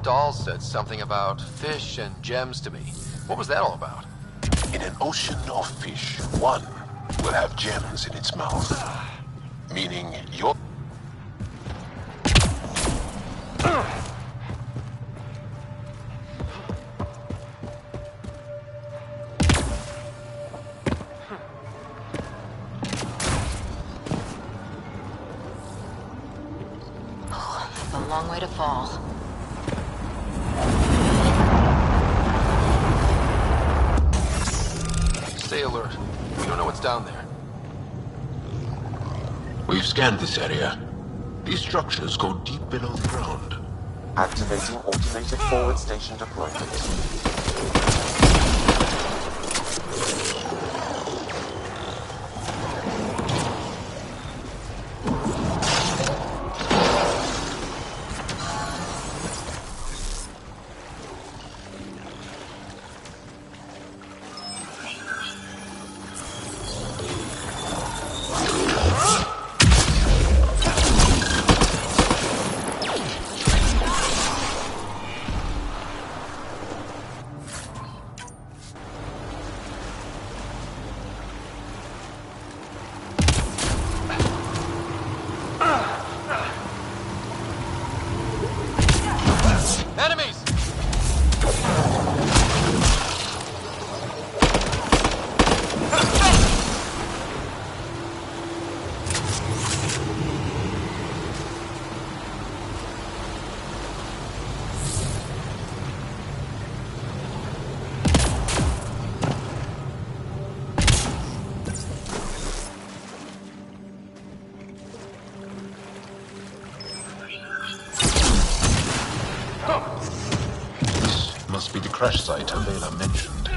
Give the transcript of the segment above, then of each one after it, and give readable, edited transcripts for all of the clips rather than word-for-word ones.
doll said something about fish and gems to me. What was that all about? In an ocean of fish, one will have gems in its mouth. Meaning you're... A long way to fall. Stay alert. We don't know what's down there. We've scanned this area. These structures go deep below the ground. Activating automated forward station deployment. This must be the crash site Andromeda mentioned.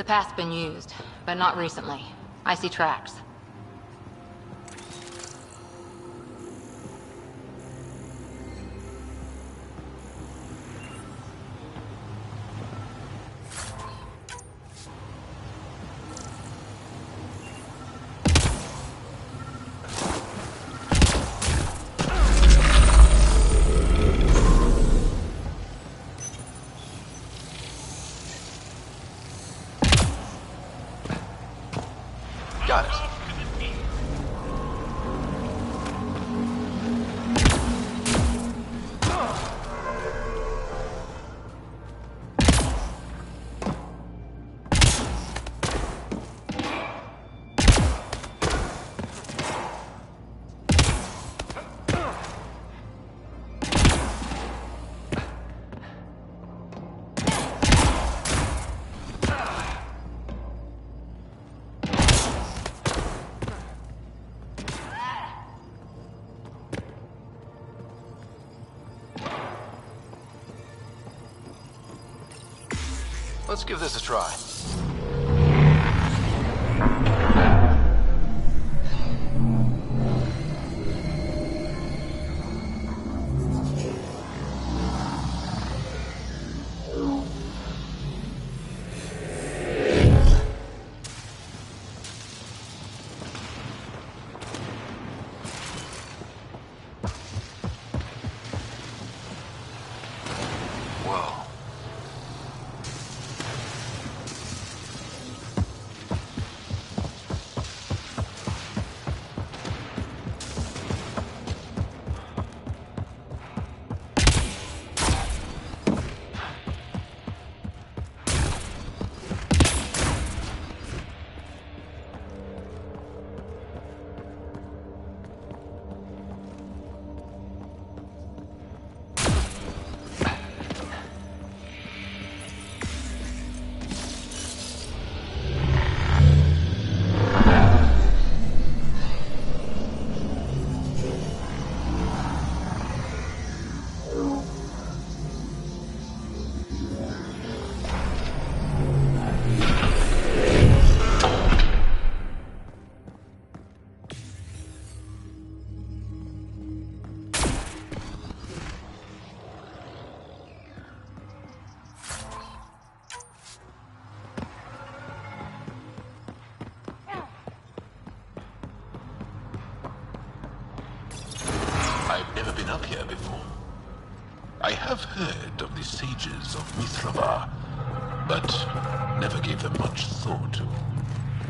The path's been used, but not recently. I see tracks. Got it. Let's give this a try. Whoa. I've never been up here before. I have heard of the sages of Mithrava, but never gave them much thought.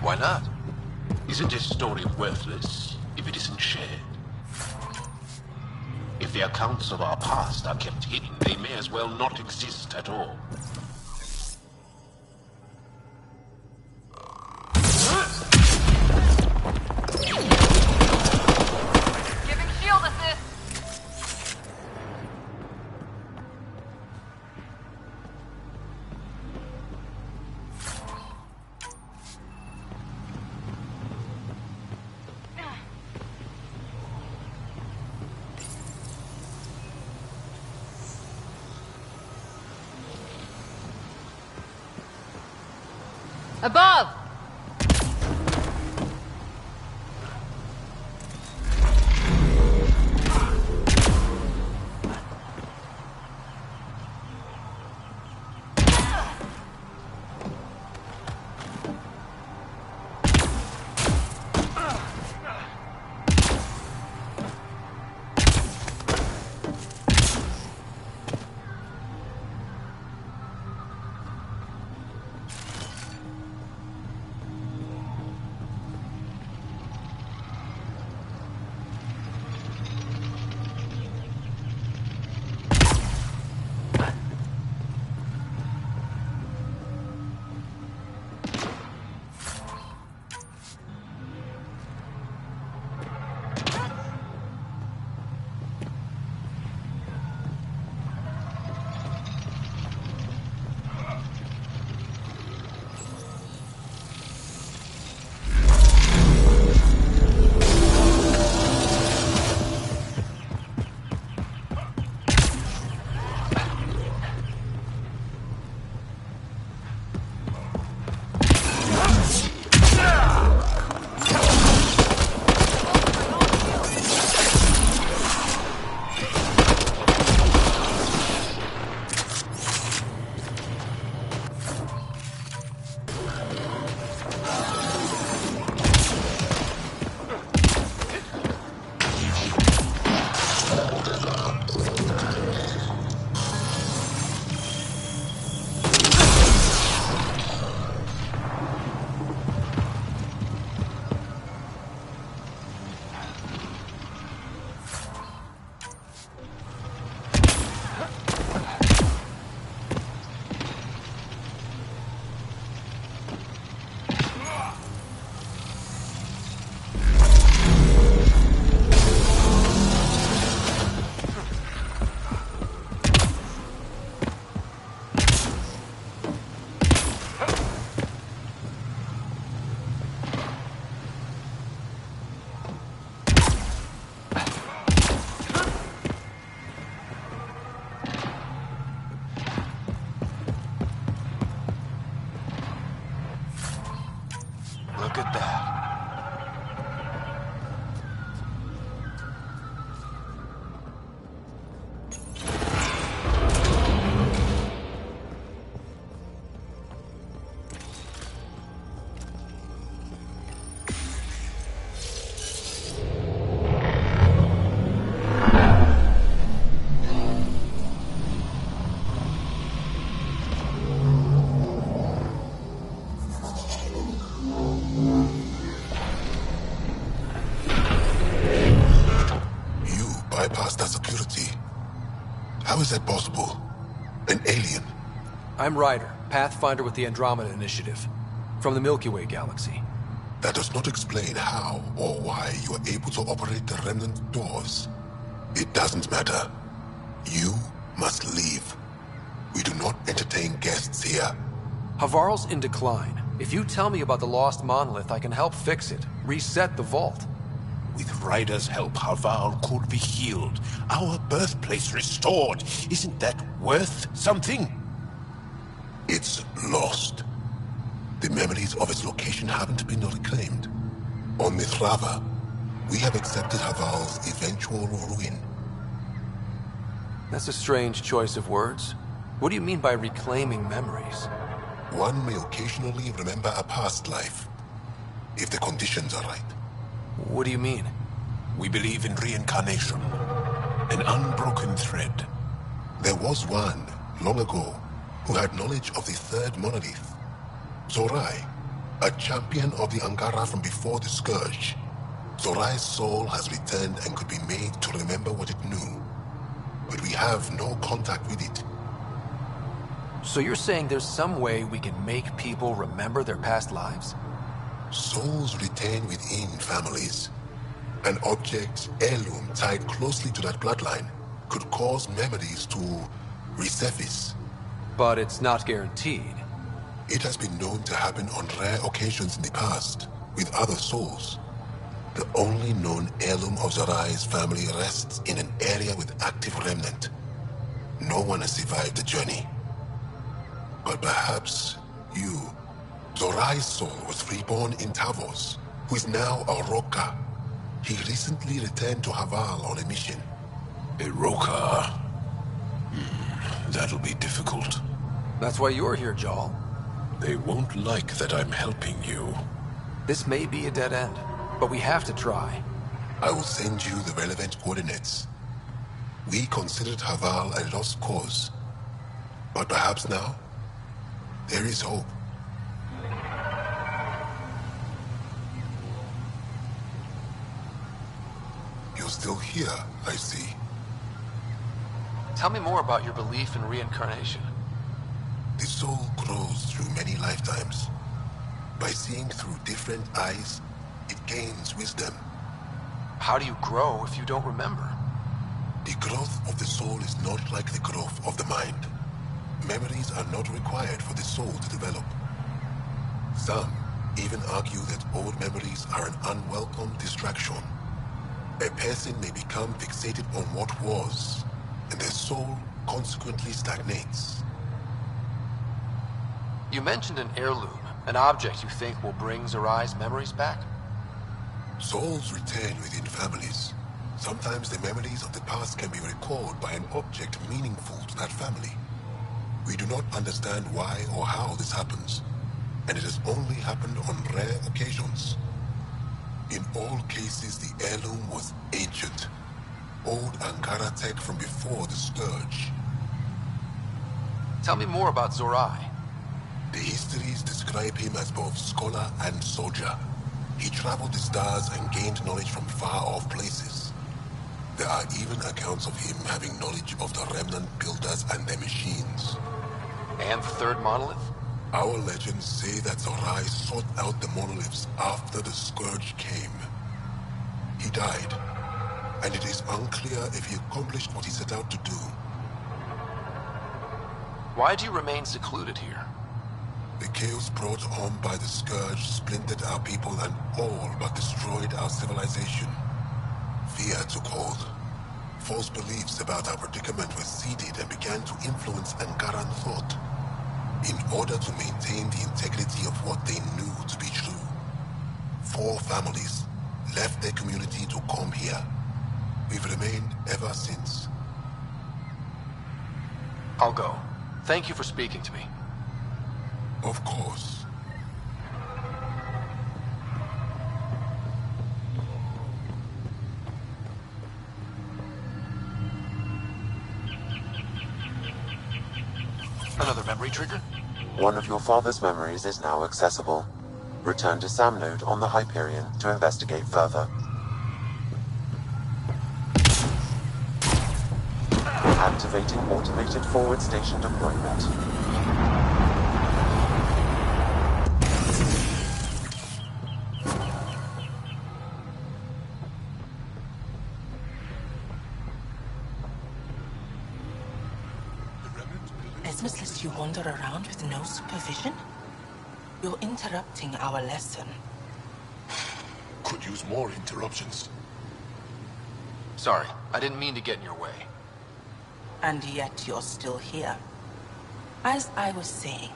Why not? Isn't a story worthless if it isn't shared? If the accounts of our past are kept hidden, they may as well not exist at all. Giving shield assist! Above! Look at that. Bypass that security. How is that possible? An alien? I'm Ryder, Pathfinder with the Andromeda Initiative, from the Milky Way galaxy. That does not explain how or why you are able to operate the remnant doors. It doesn't matter. You must leave. We do not entertain guests here. Havarl's in decline. If you tell me about the lost monolith, I can help fix it, reset the vault. With Ryder's help, Havarl could be healed. Our birthplace restored. Isn't that worth something? It's lost. The memories of its location haven't been reclaimed. On Mithrava, we have accepted Havarl's eventual ruin. That's a strange choice of words. What do you mean by reclaiming memories? One may occasionally remember a past life, if the conditions are right. What do you mean? We believe in reincarnation, an unbroken thread. There was one, long ago, who had knowledge of the third monolith. Zorai, a champion of the Angara from before the Scourge. Zorai's soul has returned and could be made to remember what it knew. But we have no contact with it. So you're saying there's some way we can make people remember their past lives? Souls retain within families. An object, heirloom tied closely to that bloodline could cause memories to resurface. But it's not guaranteed. It has been known to happen on rare occasions in the past, with other souls. The only known heirloom of Zorai's family rests in an area with active remnant. No one has survived the journey. But perhaps you. Zorai's soul was reborn in Tavos, who is now a Roka. He recently returned to Havarl on a mission. A Roka? That'll be difficult. That's why you're here, Jal. They won't like that I'm helping you. This may be a dead end, but we have to try. I will send you the relevant coordinates. We considered Havarl a lost cause. But perhaps now, there is hope. You're still here, I see. Tell me more about your belief in reincarnation. The soul grows through many lifetimes. By seeing through different eyes, it gains wisdom. How do you grow if you don't remember? The growth of the soul is not like the growth of the mind. Memories are not required for the soul to develop. Some even argue that old memories are an unwelcome distraction. A person may become fixated on what was, and their soul consequently stagnates. You mentioned an heirloom, an object you think will bring Zorai's memories back? Souls return within families. Sometimes the memories of the past can be recalled by an object meaningful to that family. We do not understand why or how this happens, and it has only happened on rare occasions. In all cases, the heirloom was ancient. old Ankara tech from before the Scourge. Tell me more about Zorai. The histories describe him as both scholar and soldier. He traveled the stars and gained knowledge from far-off places. There are even accounts of him having knowledge of the Remnant builders and their machines. And the third monolith? Our legends say that Zorai sought out the monoliths after the Scourge came. He died, and it is unclear if he accomplished what he set out to do. Why do you remain secluded here? The chaos brought on by the Scourge splintered our people and all but destroyed our civilization. Fear took hold. False beliefs about our predicament were seeded and began to influence Ankaran thought. In order to maintain the integrity of what they knew to be true, 4 families left their community to come here. We've remained ever since. I'll go. Thank you for speaking to me. Of course. Another memory trigger? One of your father's memories is now accessible. Return to Sam Node on the Hyperion to investigate further. Activating automated forward station deployment. Esmus lets you wander around with no supervision? You're interrupting our lesson. Could use more interruptions. Sorry, I didn't mean to get in your way. And yet you're still here. As I was saying,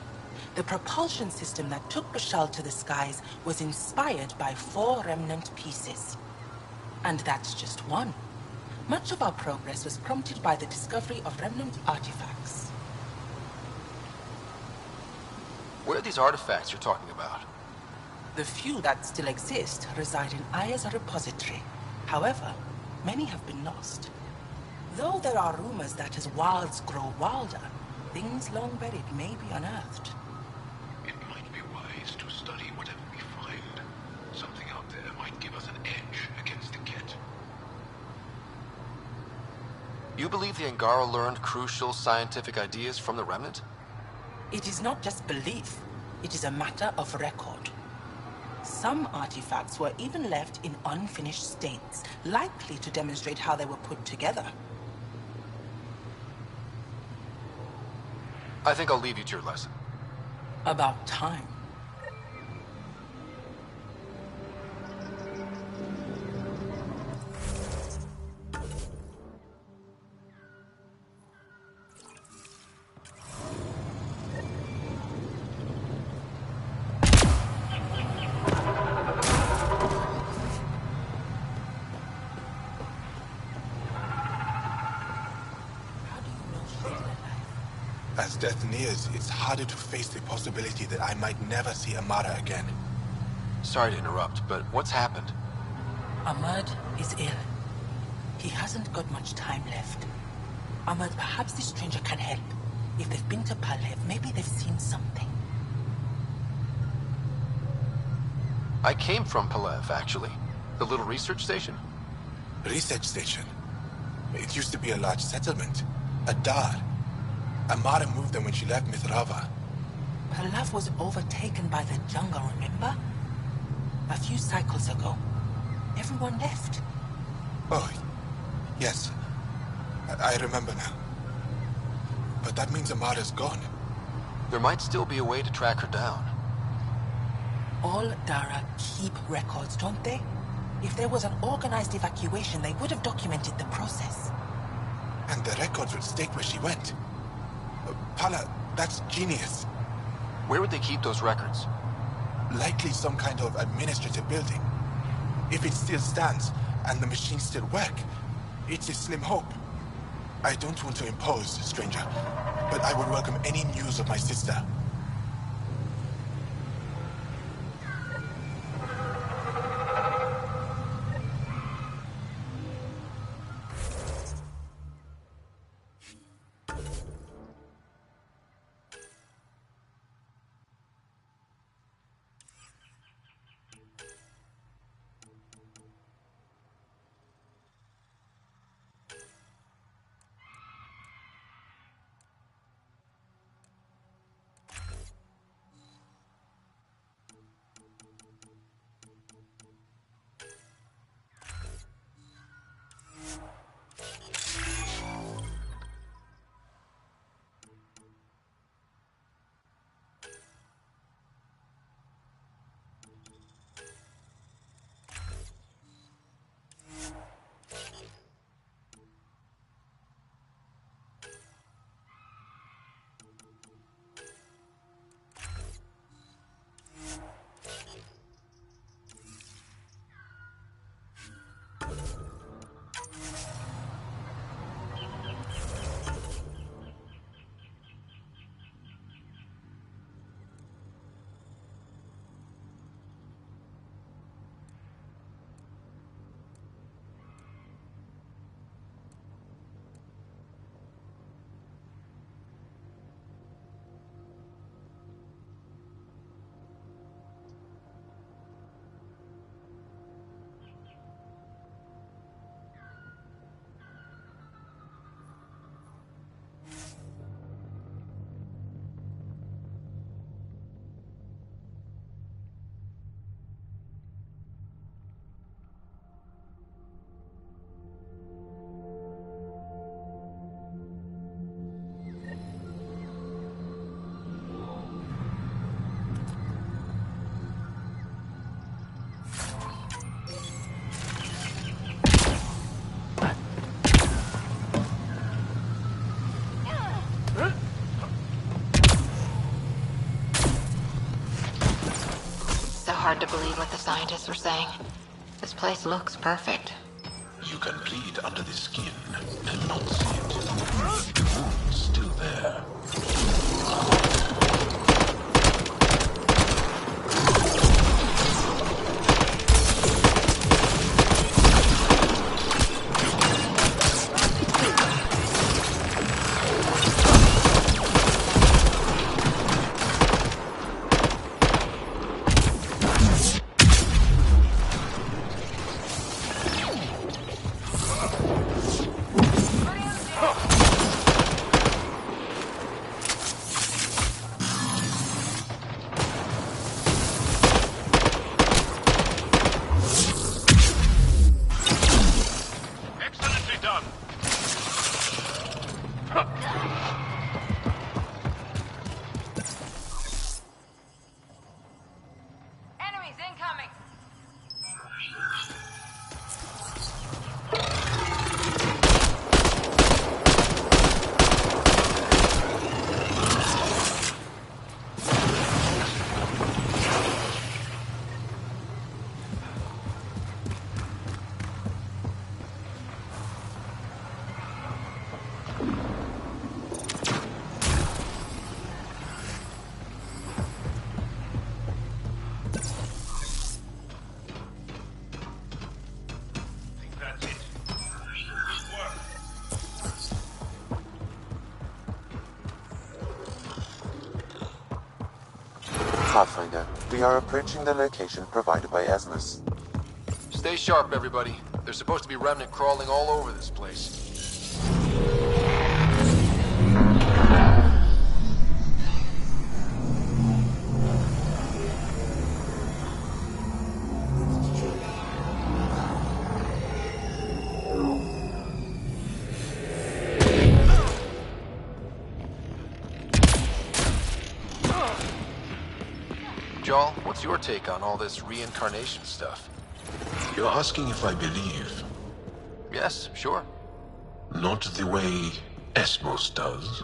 the propulsion system that took Bashal to the skies was inspired by 4 remnant pieces. And that's just one. Much of our progress was prompted by the discovery of remnant artifacts. Where are these artifacts you're talking about? The few that still exist reside in Aya's repository. However, many have been lost. Though there are rumors that as wilds grow wilder, things long buried may be unearthed. It might be wise to study whatever we find. Something out there might give us an edge against the Ket. You believe the Angara learned crucial scientific ideas from the Remnant? It is not just belief, it is a matter of record. Some artifacts were even left in unfinished states, likely to demonstrate how they were put together. I think I'll leave you to your lesson. About time. As death nears, it's harder to face the possibility that I might never see Amara again. Sorry to interrupt, but what's happened? Ahmad is ill. He hasn't got much time left. Ahmad, perhaps this stranger can help. If they've been to Palev, maybe they've seen something. I came from Palev, actually. The little research station. Research station. It used to be a large settlement. A dar. Amara moved them when she left Mithrava. Palev was overtaken by the jungle, remember? A few cycles ago. Everyone left. Oh, yes. I remember now. But that means Amara's gone. There might still be a way to track her down. All Dara keep records, don't they? If there was an organized evacuation, they would have documented the process. And the records would state where she went. Pala, that's genius. Where would they keep those records? Likely some kind of administrative building. If it still stands, and the machines still work, it's a slim hope. I don't want to impose, stranger, but I would welcome any news of my sister. hard to believe what the scientists were saying. This place looks perfect. You can bleed under the skin and not see it. The wound's still there. Pathfinder, we are approaching the location provided by Esmus. Stay sharp, everybody. There's supposed to be remnant crawling all over this place. Joel, what's your take on all this reincarnation stuff? You're asking if I believe. Yes, sure. Not the way Esmos does.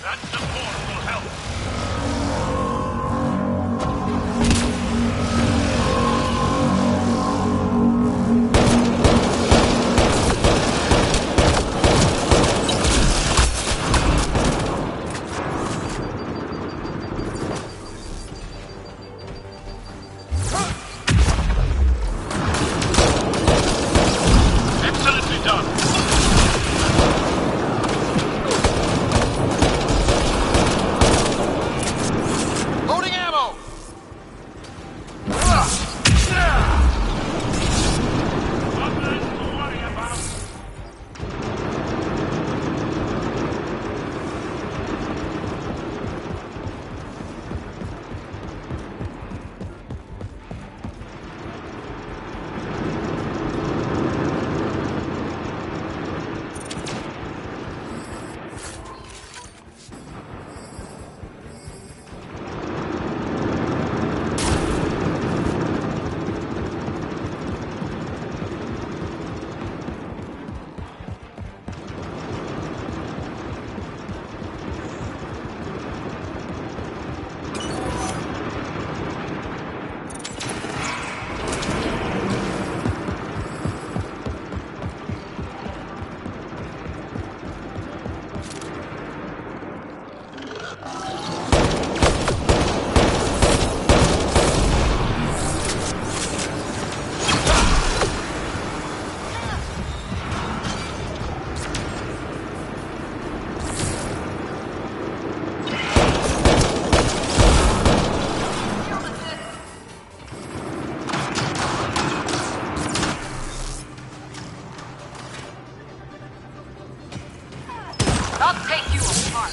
That support will help. Excellently done. Loading ammo! Nothing to worry about. I'll take you apart.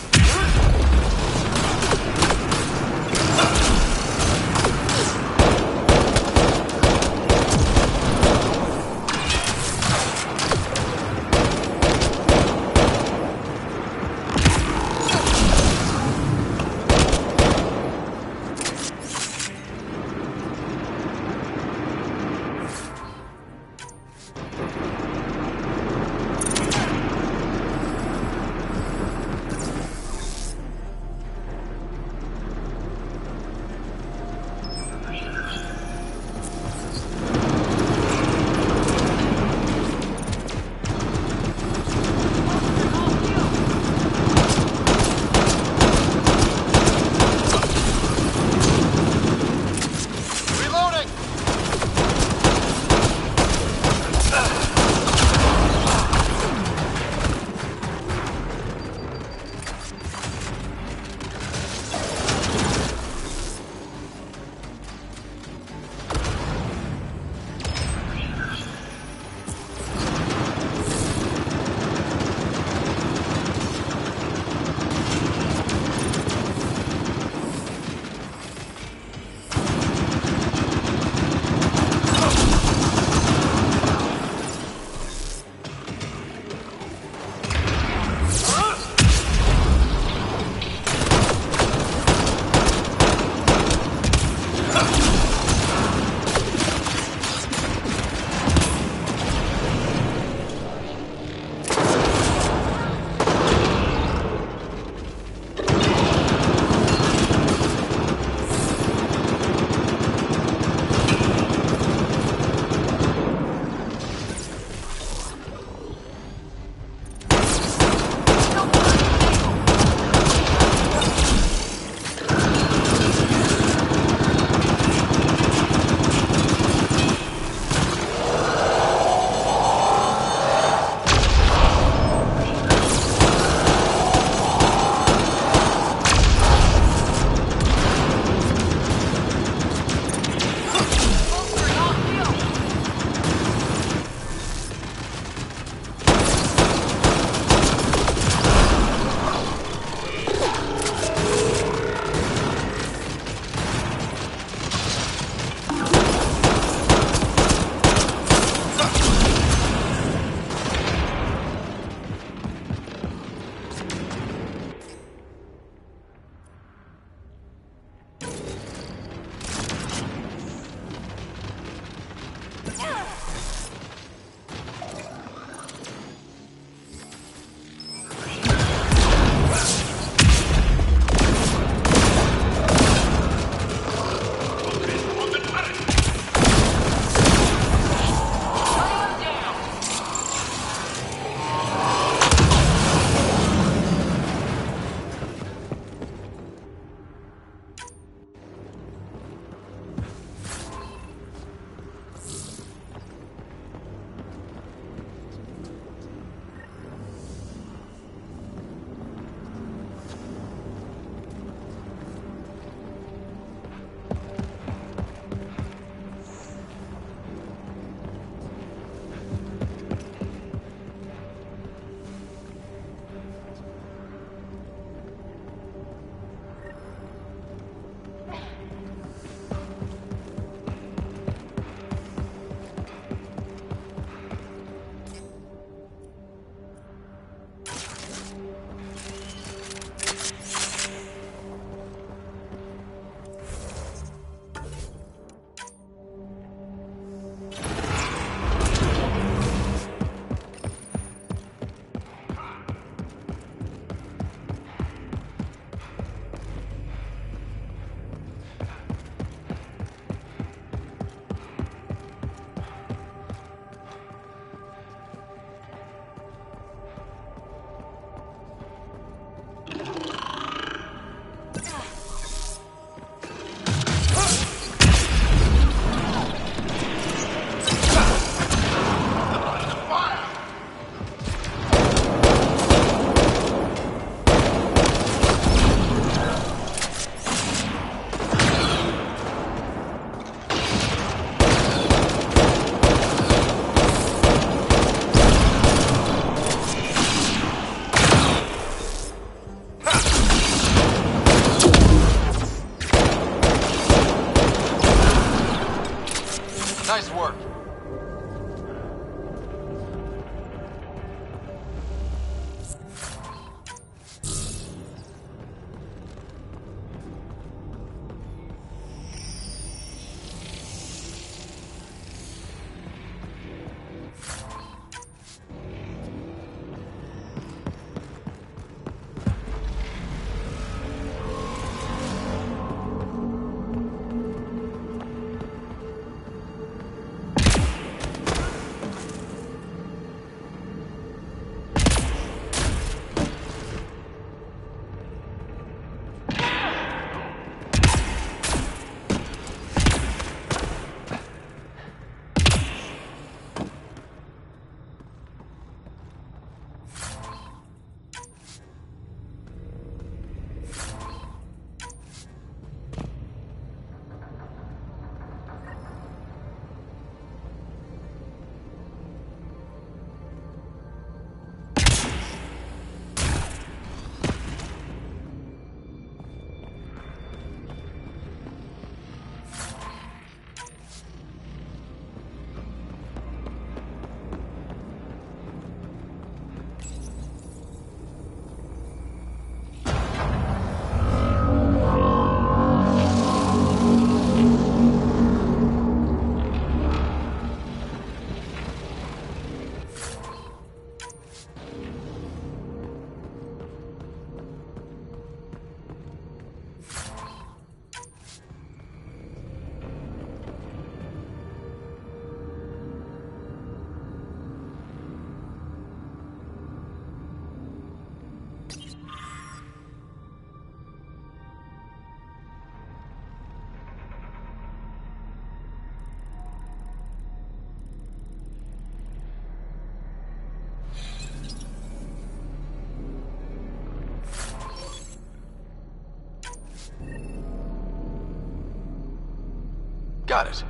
Got it.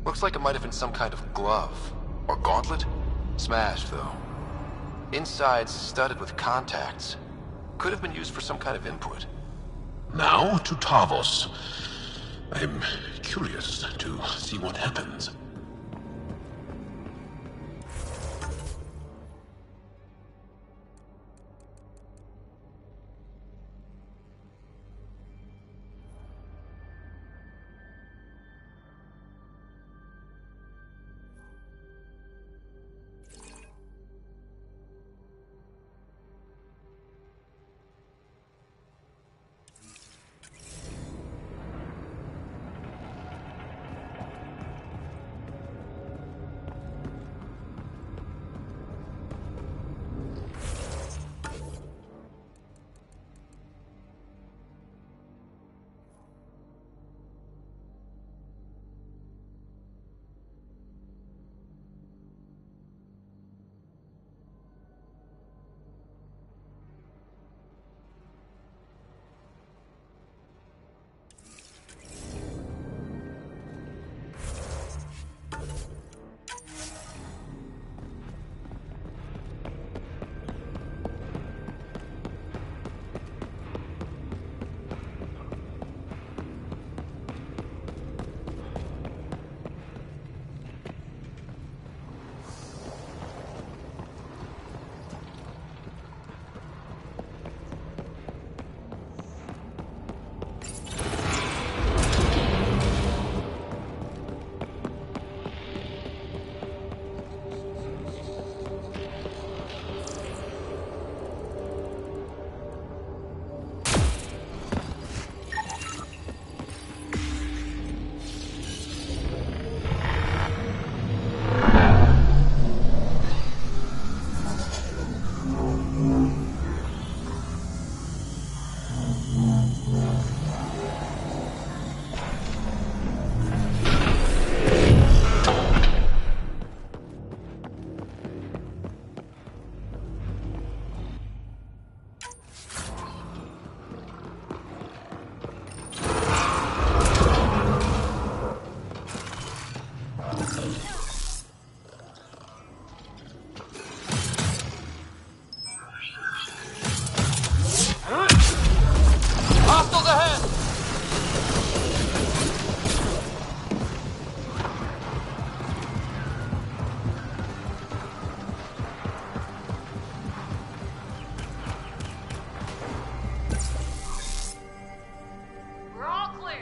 Looks like it might have been some kind of glove. Or gauntlet? Smashed, though. Inside's studded with contacts. Could have been used for some kind of input. Now to Tarvos. I'm curious to see what happens.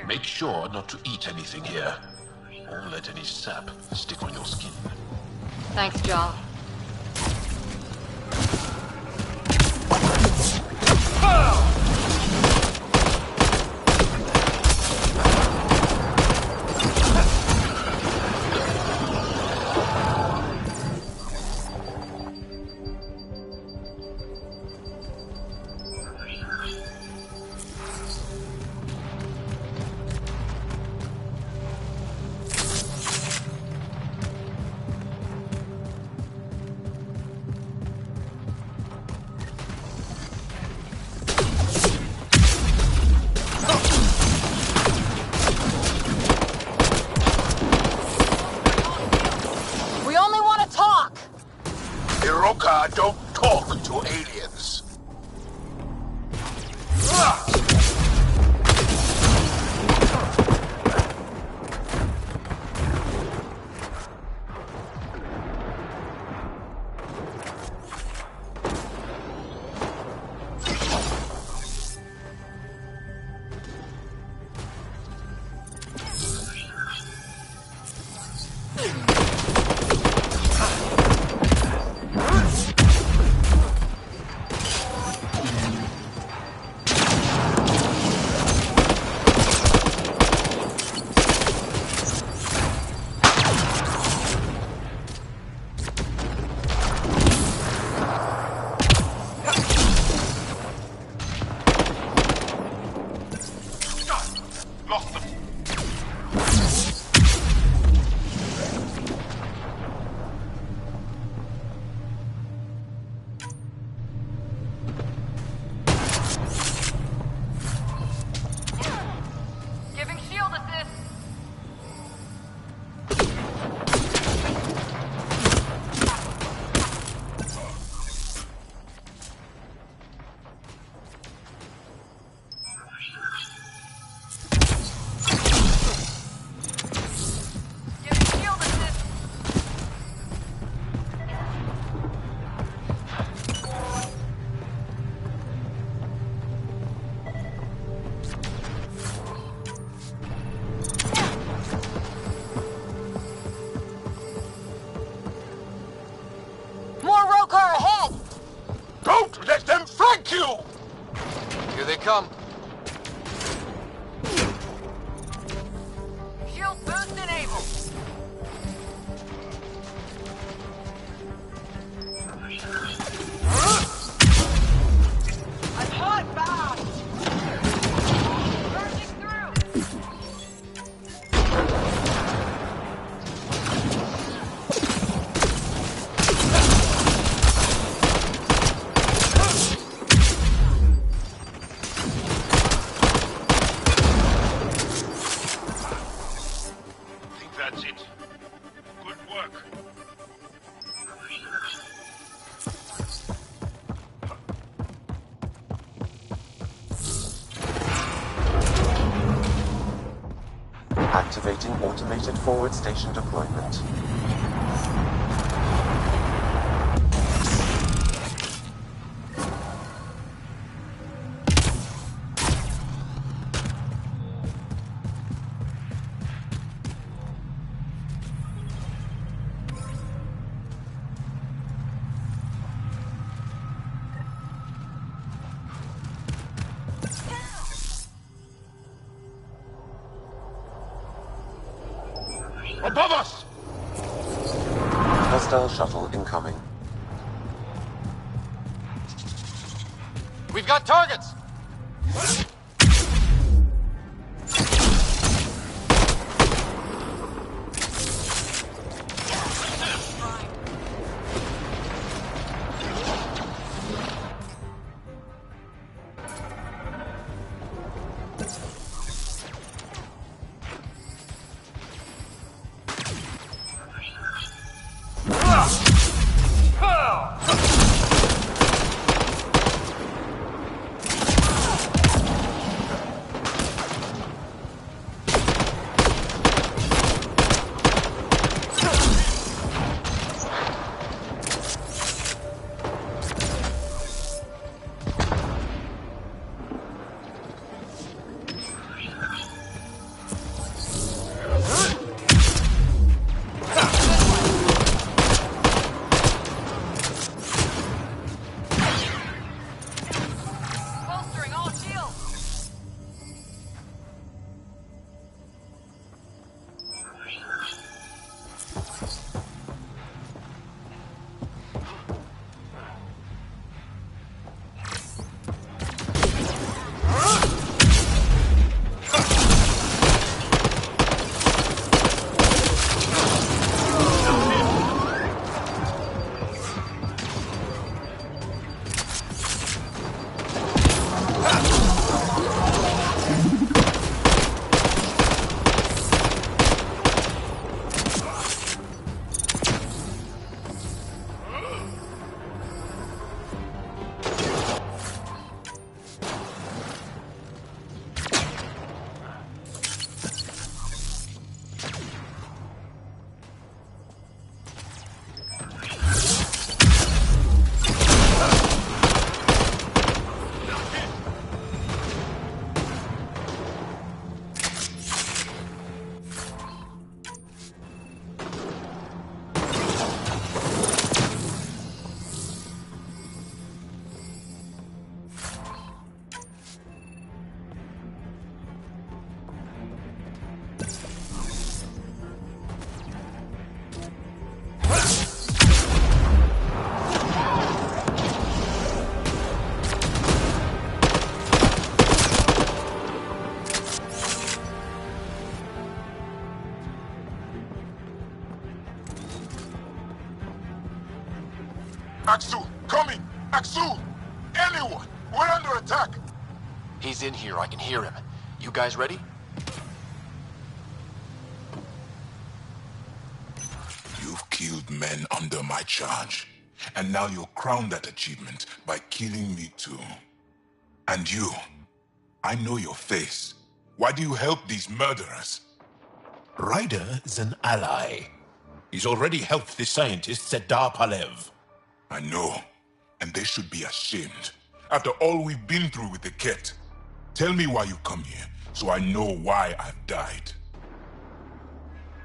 Make sure not to eat anything here, or let any sap stick on your skin. Thanks, Joel. Don't talk to aliens. Don't let them flank you! Here they come. Shield boost enabled. I'm hot fast. Burning through. I think that's it. Good work. Activating automated forward station deployment. Above us! Hostile shuttle incoming. We've got targets! Bolstering all shields. Aksu, coming! Aksu! Anyone! We're under attack! He's in here, I can hear him. You guys ready? You've killed men under my charge. And now you'll crown that achievement by killing me too. And you, I know your face. Why do you help these murderers? Ryder is an ally. He's already helped the scientist Sedar Palev. I know, and they should be ashamed. After all we've been through with the Ket. Tell me why you come here, so I know why I've died.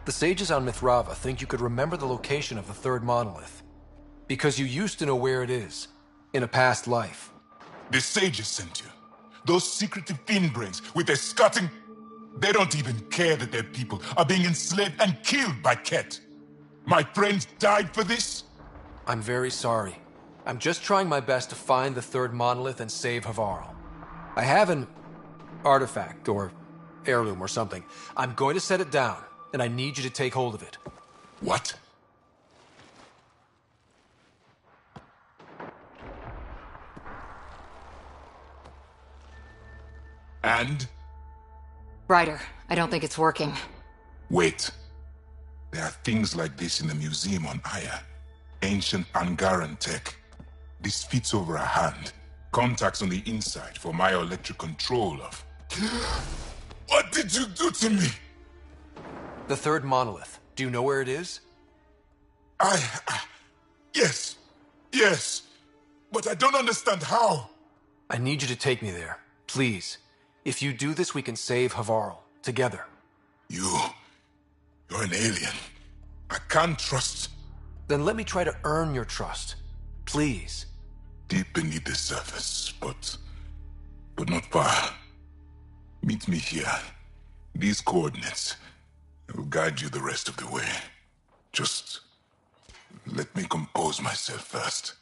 The sages on Mithrava think you could remember the location of the third monolith. Because you used to know where it is. In a past life. The sages sent you. Those secretive fiend brains with their scutting. They don't even care that their people are being enslaved and killed by Ket. My friends died for this? I'm very sorry. I'm just trying my best to find the third monolith and save Havarl. I have an artifact or heirloom or something. I'm going to set it down, and I need you to take hold of it. What? And? Ryder, I don't think it's working. Wait. There are things like this in the museum on Aya. Ancient Angaran tech. This fits over a hand. Contacts on the inside for myoelectric control of... What did you do to me? The third monolith. Do you know where it is? Yes. Yes. But I don't understand how. I need you to take me there. Please. If you do this, we can save Havarl. Together. You're an alien. I can't trust... Then let me try to earn your trust. Please. Deep beneath the surface, but not far. Meet me here. These coordinates. I will guide you the rest of the way. Just let me compose myself first.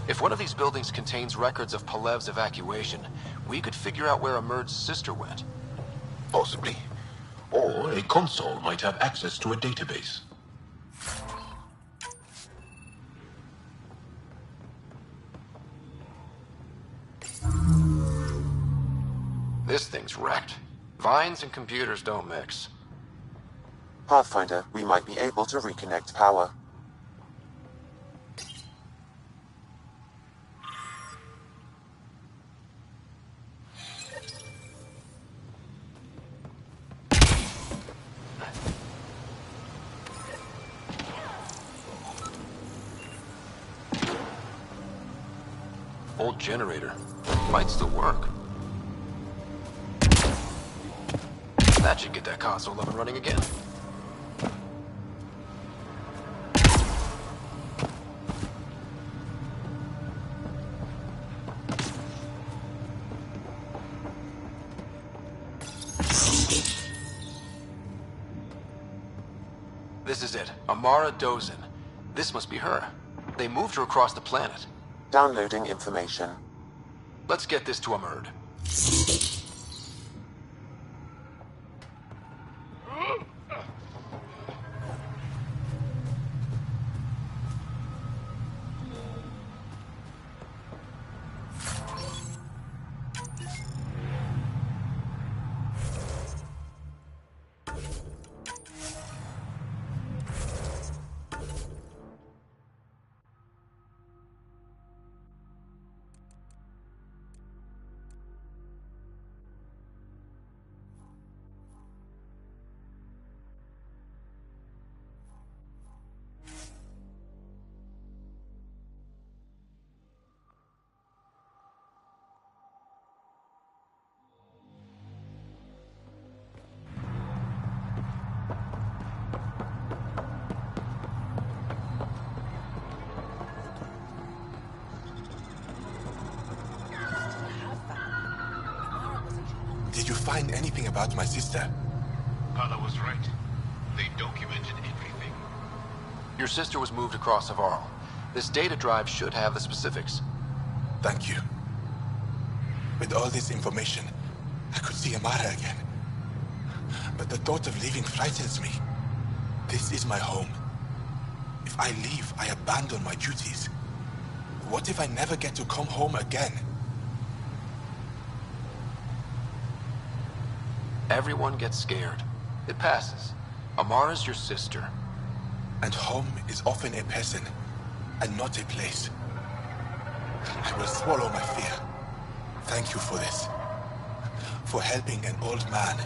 If one of these buildings contains records of Palev's evacuation, we could figure out where Emerge's sister went. Possibly. Or a console might have access to a database. This thing's wrecked. Vines and computers don't mix. Pathfinder, we might be able to reconnect power. Old generator. Might still work. That should get that console up and running again. This is it. Amara Dozin. This must be her. They moved her across the planet. Downloading information. Let's get this to Emerge. Did you find anything about my sister? Carla was right. They documented everything. Your sister was moved across Navarro. This data drive should have the specifics. Thank you. With all this information, I could see Amara again. But the thought of leaving frightens me. This is my home. If I leave, I abandon my duties. What if I never get to come home again? Everyone gets scared. It passes. Amara's your sister. And home is often a person, and not a place. I will swallow my fear. Thank you for this. For helping an old man.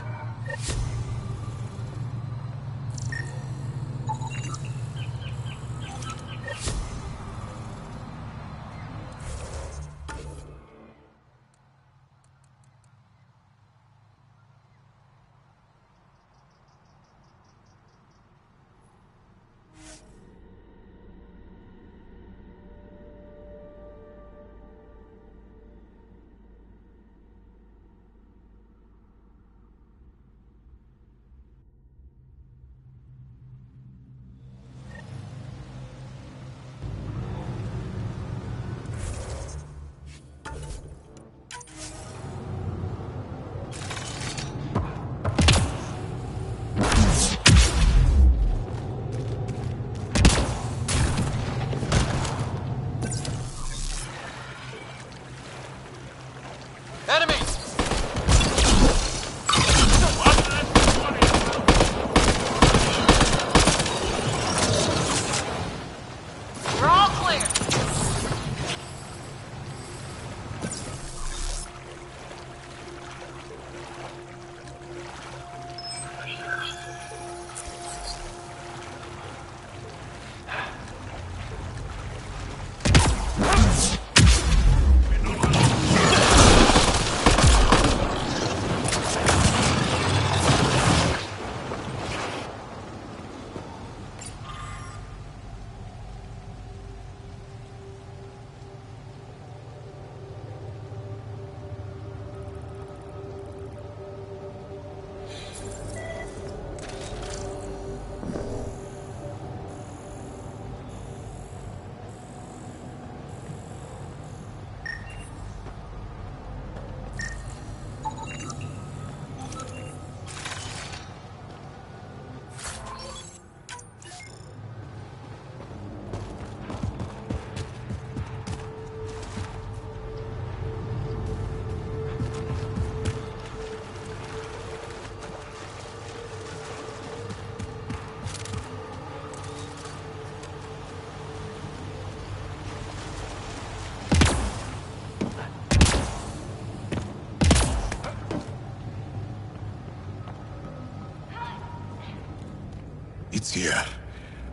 It's here.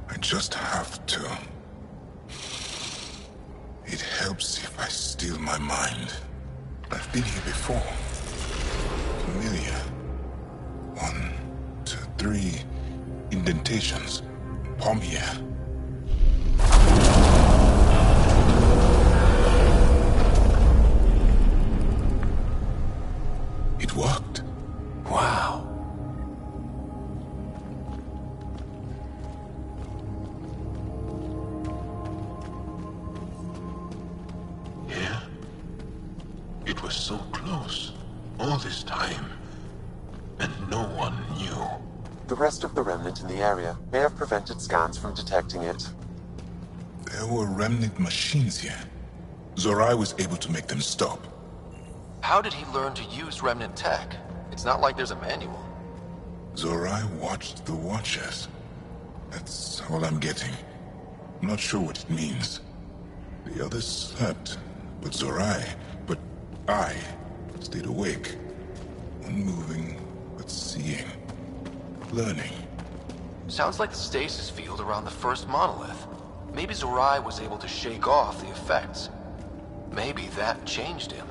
I just have to. It helps if I still my mind. I've been here before. Familiar. 1, 2, 3 indentations. Palm here. It worked. Wow. Yeah? It was so close. All this time. And no one knew. The rest of the remnant in the area may have prevented scans from detecting it. There were remnant machines here. Zorai was able to make them stop. How did he learn to use remnant tech? It's not like there's a manual. Zorai watched the Watchers. That's all I'm getting. I'm not sure what it means. The others slept, but I stayed awake. Unmoving, but seeing. Learning. Sounds like the stasis field around the first monolith. Maybe Zorai was able to shake off the effects. Maybe that changed him.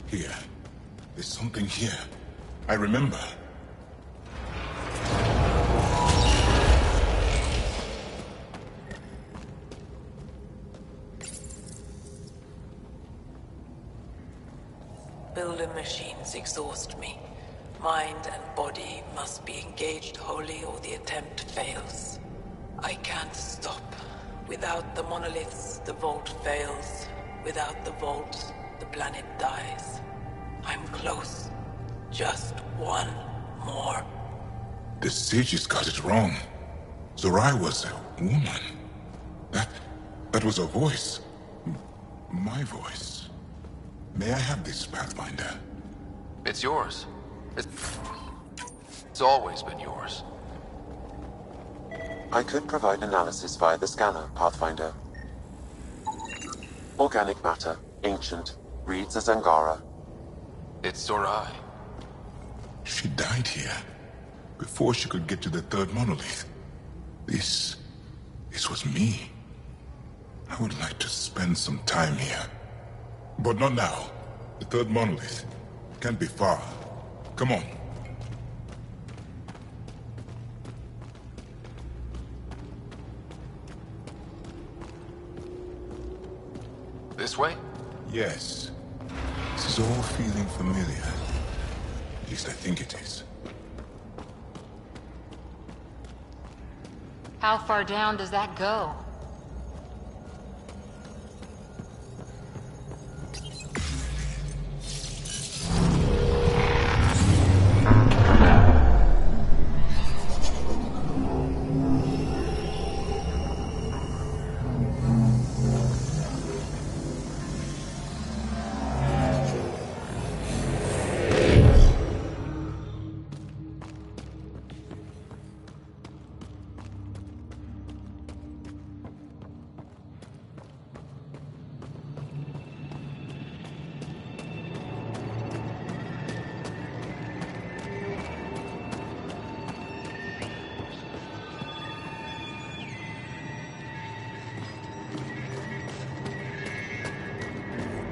Here. There's something here. I remember. Builder machines exhaust me. Mind and body must be engaged wholly or the attempt fails. I can't stop. Without the monoliths, the vault fails. Without the vault, the planet dies. I'm close. Just one more. The sages got it wrong. Zorai was a woman. That was a voice. My voice. May I have this, Pathfinder? It's yours. It's always been yours. I could provide analysis via the scanner, Pathfinder. Organic matter, ancient, reads as Angara. It's Zorai. She died here, before she could get to the third monolith. This was me. I would like to spend some time here. But not now. The third monolith can't be far. Come on. This way? Yes. This is all feeling familiar. At least I think it is. How far down does that go?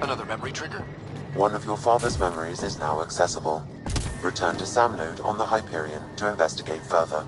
Another memory trigger? One of your father's memories is now accessible. Return to Sam Node on the Hyperion to investigate further.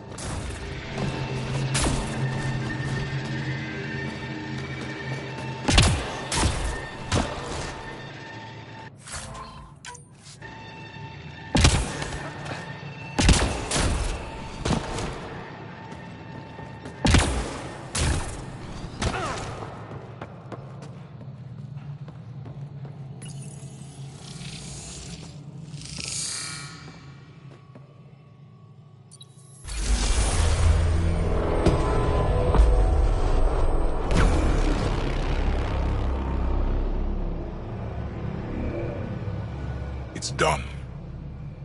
It's done.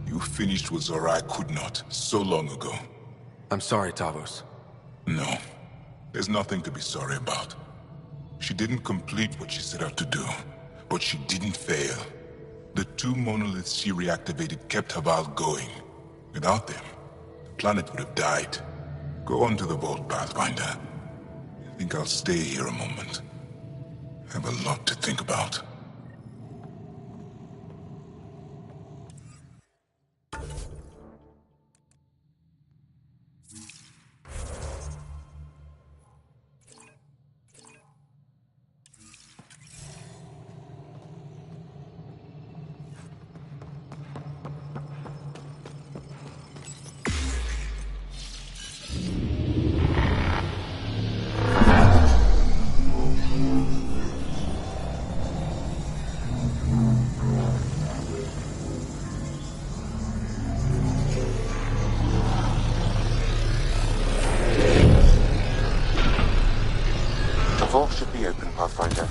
You finished what Zorai could not, so long ago. I'm sorry, Tavos. No. There's nothing to be sorry about. She didn't complete what she set out to do, but she didn't fail. The two monoliths she reactivated kept Haval going. Without them, the planet would have died. Go on to the vault, Pathfinder. I think I'll stay here a moment. I have a lot to think about. The vault should be open, Pathfinder.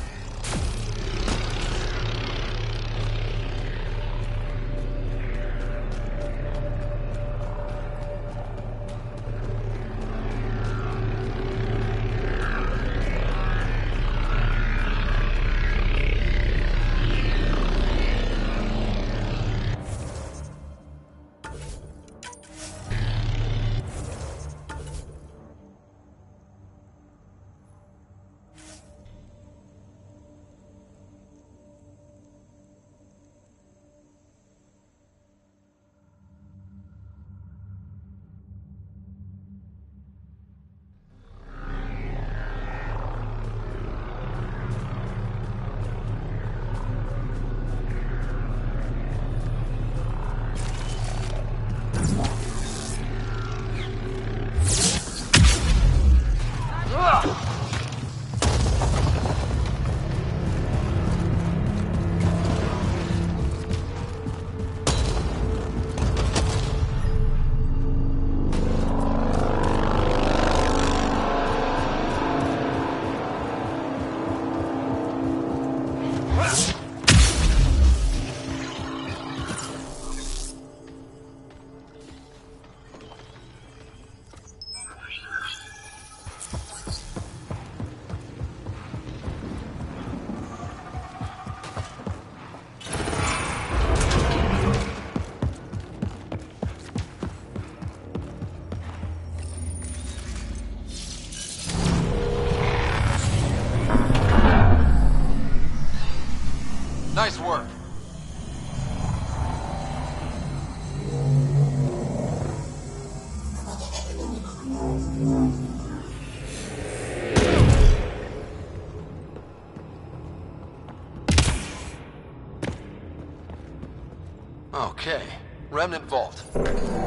Okay, Remnant Vault.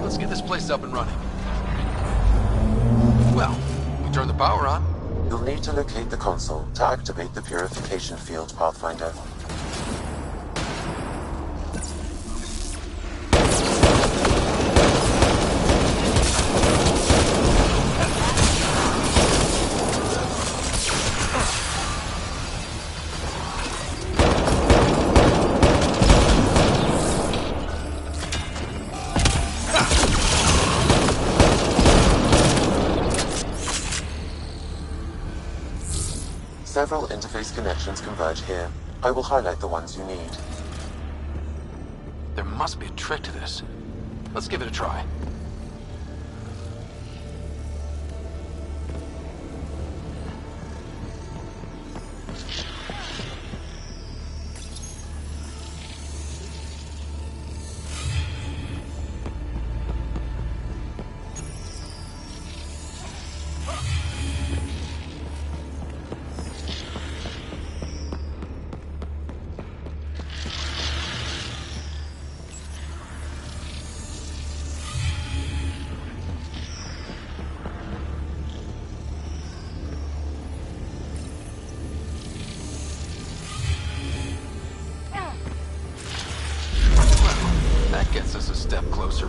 Let's get this place up and running. Well, we turn the power on. You'll need to locate the console to activate the purification field, Pathfinder. Several interface connections converge here. I will highlight the ones you need. There must be a trick to this. Let's give it a try. That gets us a step closer.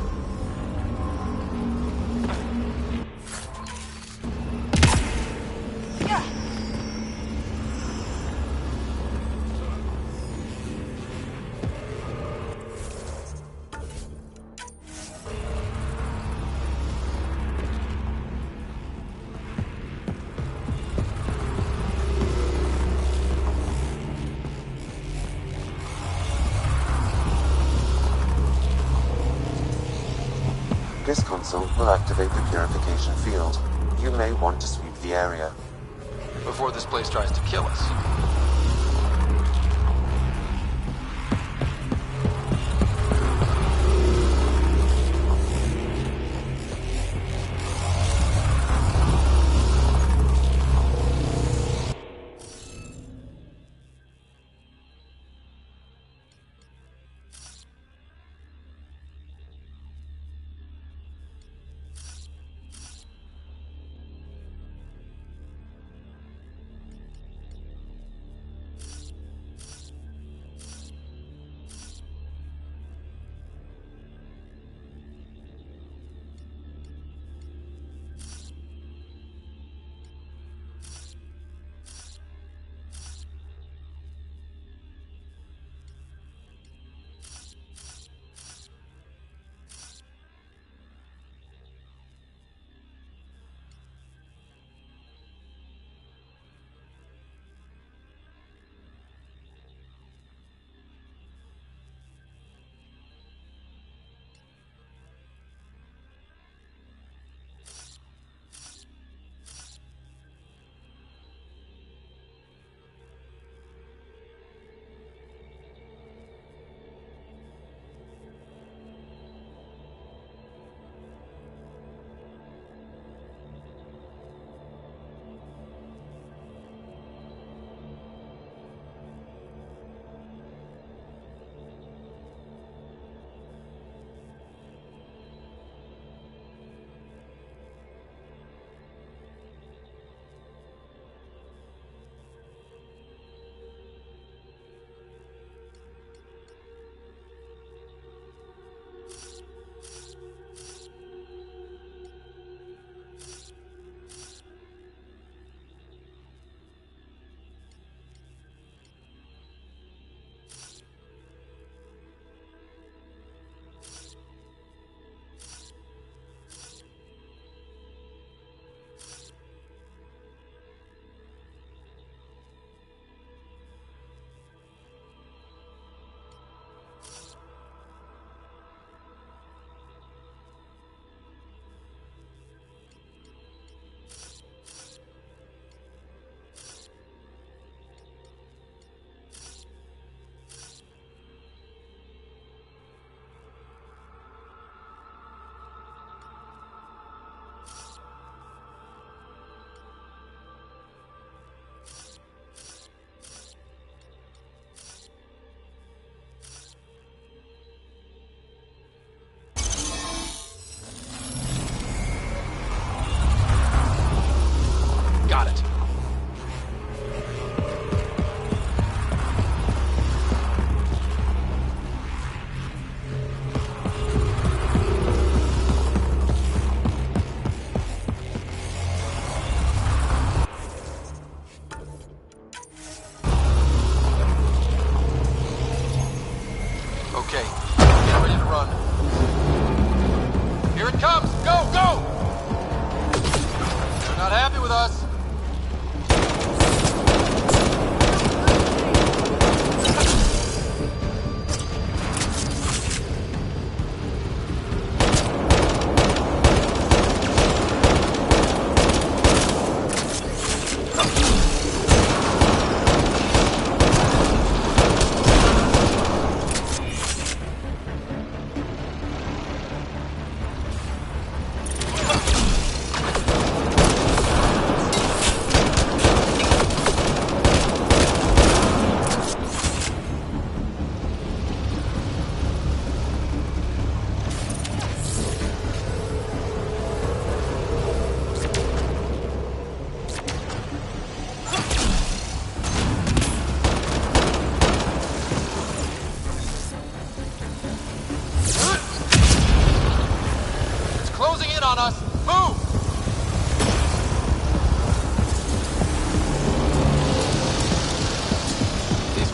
This console will activate the purification field. You may want to sweep the area. Before this place tries to kill us.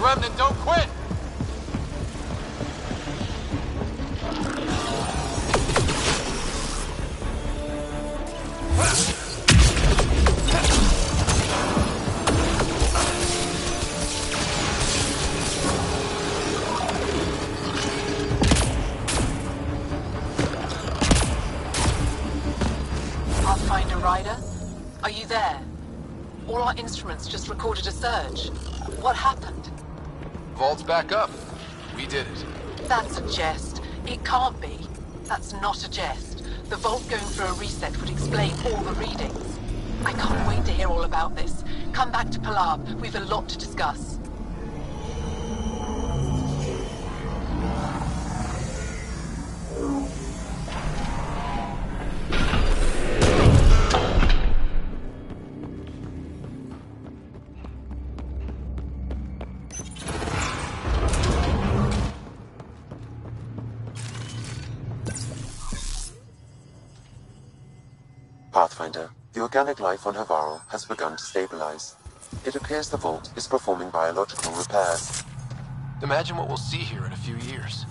Remnant, don't quit! Pathfinder Rider? Are you there? All our instruments just recorded a surge. What happened? Vault's back up. We did it. That's a jest. It can't be. That's not a jest. The vault going for a reset would explain all the readings. I can't wait to hear all about this. Come back to Palab. We've a lot to discuss. Pathfinder, the organic life on Havarl has begun to stabilize. It appears the vault is performing biological repairs. Imagine what we'll see here in a few years.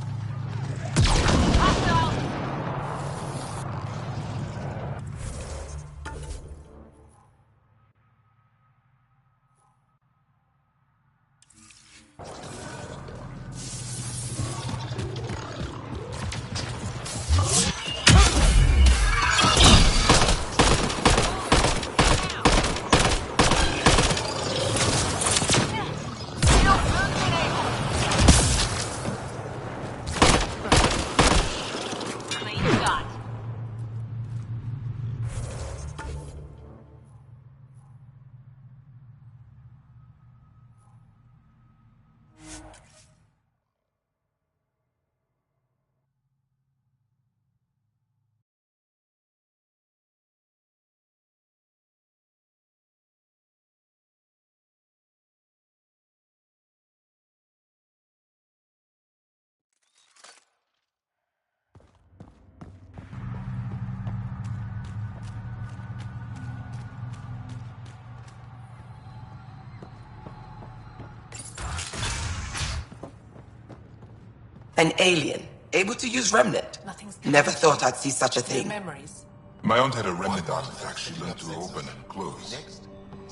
An alien, able to use Remnant. Never thought I'd see such a thing. Memories. My aunt had a remnant artifact she learned to open and close.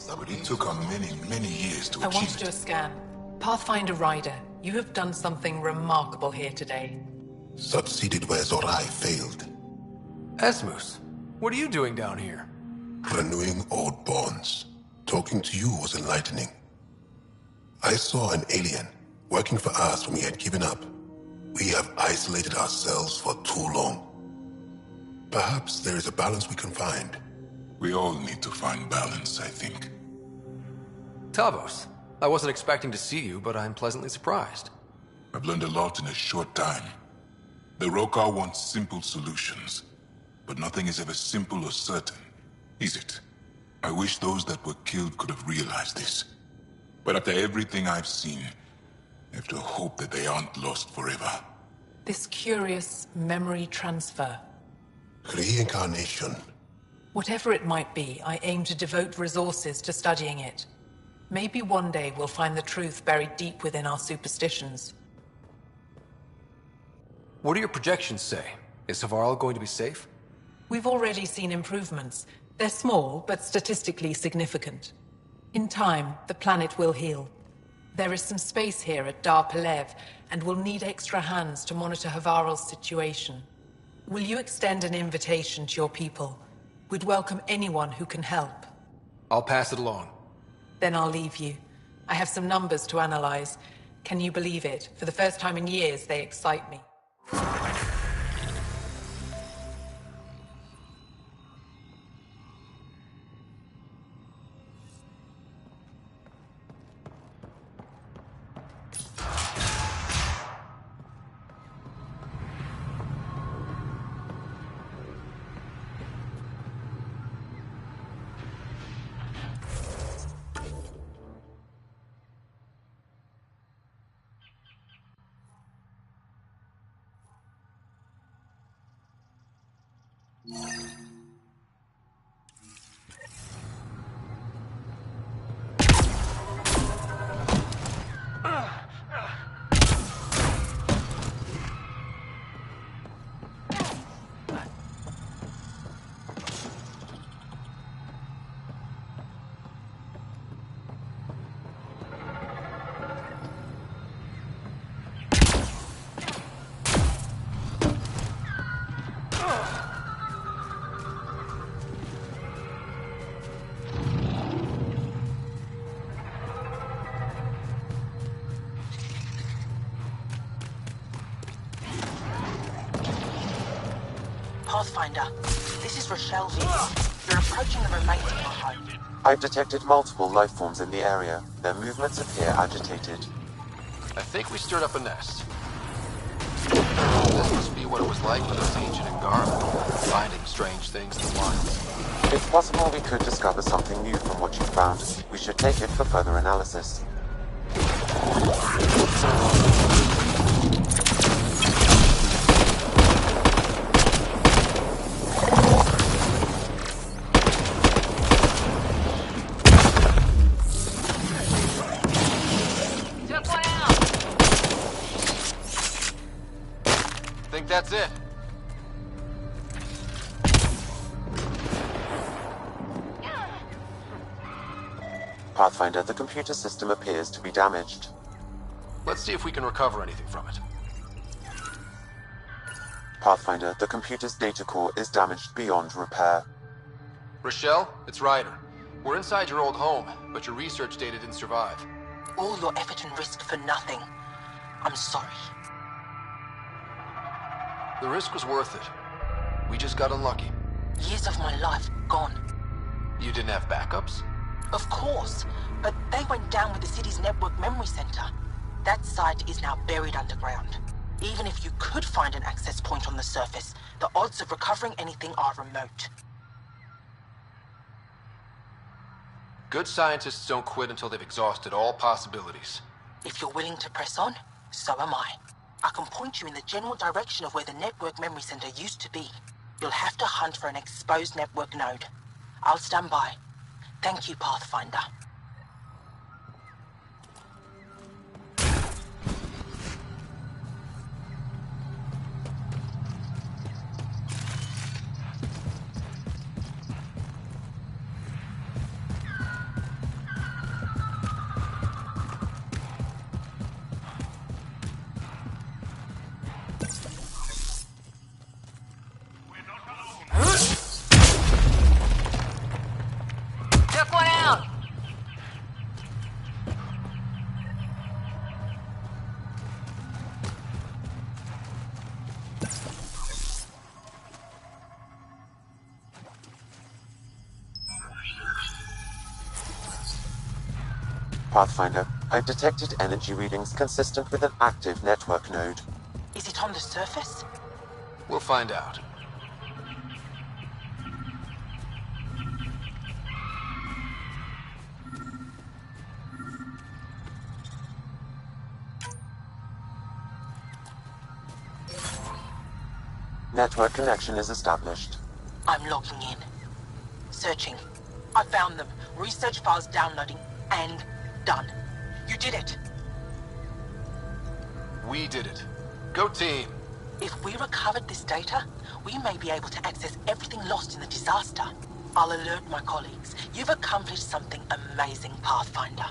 But it took her many, many years to I want achieve to do a it. scan. Pathfinder Rider, you have done something remarkable here today. Succeeded where Zorai failed. Esmus, what are you doing down here? Renewing old bonds. Talking to you was enlightening. I saw an alien working for us when we had given up. We have isolated ourselves for too long. Perhaps there is a balance we can find. We all need to find balance, I think. Tavos, I wasn't expecting to see you, but I'm pleasantly surprised. I've learned a lot in a short time. The Rokar wants simple solutions, but nothing is ever simple or certain, is it? I wish those that were killed could have realized this. But after everything I've seen, I have to hope that they aren't lost forever. This curious memory transfer. Reincarnation. Whatever it might be, I aim to devote resources to studying it. Maybe one day we'll find the truth buried deep within our superstitions. What do your projections say? Is Havarl going to be safe? We've already seen improvements. They're small, but statistically significant. In time, the planet will heal. There is some space here at Dar Pelev, and we'll need extra hands to monitor Havarl's situation. Will you extend an invitation to your people? We'd welcome anyone who can help. I'll pass it along. Then I'll leave you. I have some numbers to analyze. Can you believe it? For the first time in years, they excite me. Pathfinder, this is Rochelle here. You're approaching the remains of your home. I've detected multiple life forms in the area. Their movements appear agitated. I think we stirred up a nest. This must be what it was like for those ancient and Garland, finding strange things in the wild. It's possible we could discover something new from what you found. We should take it for further analysis. Took one out. Think that's it. Pathfinder, the computer system appears to be damaged. Let's see if we can recover anything from it. Pathfinder, the computer's data core is damaged beyond repair. Rochelle, it's Ryder. We're inside your old home, but your research data didn't survive. All your effort and risk for nothing. I'm sorry. The risk was worth it. We just got unlucky. Years of my life gone. You didn't have backups? Of course, but they went down with the city's network memory center. That site is now buried underground. Even if you could find an access point on the surface, the odds of recovering anything are remote. Good scientists don't quit until they've exhausted all possibilities. If you're willing to press on, so am I. I can point you in the general direction of where the network memory center used to be. You'll have to hunt for an exposed network node. I'll stand by. Thank you, Pathfinder. Took one out. Pathfinder, I've detected energy readings consistent with an active network node. Is it on the surface? We'll find out. Network connection is established. I'm logging in. Searching. I found them. Research files downloading. And done. You did it. We did it. Go team. If we recovered this data, we may be able to access everything lost in the disaster. I'll alert my colleagues. You've accomplished something amazing, Pathfinder.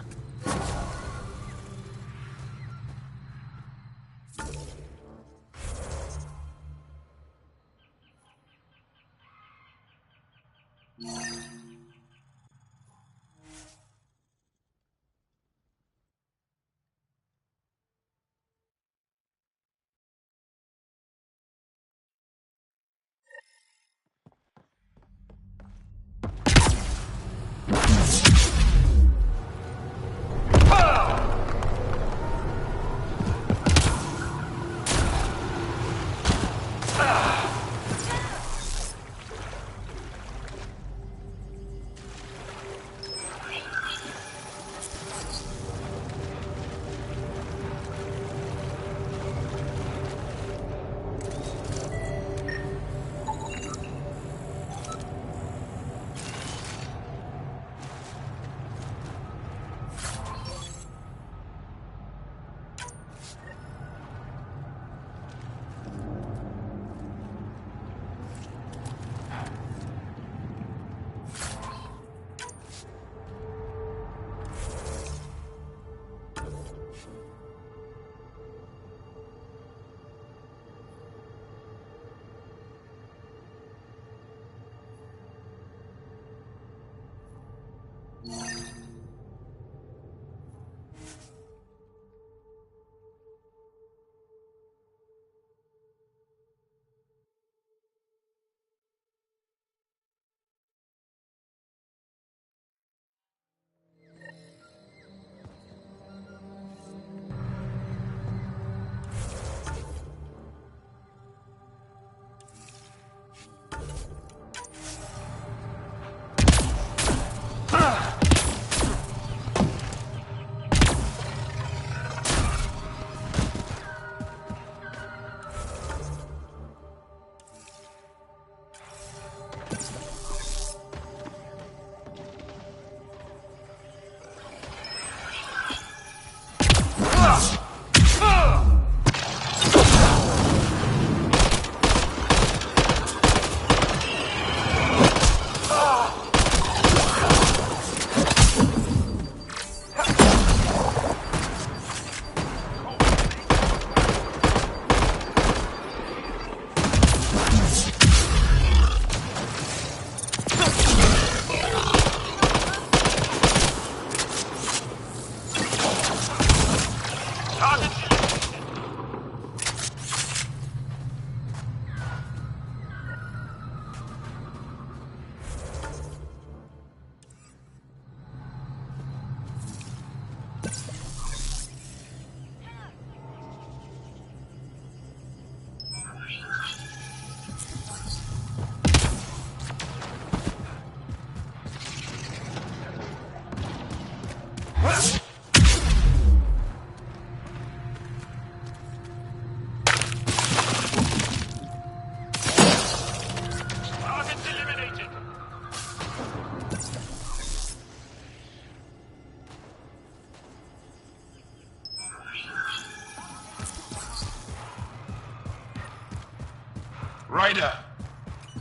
Ryder!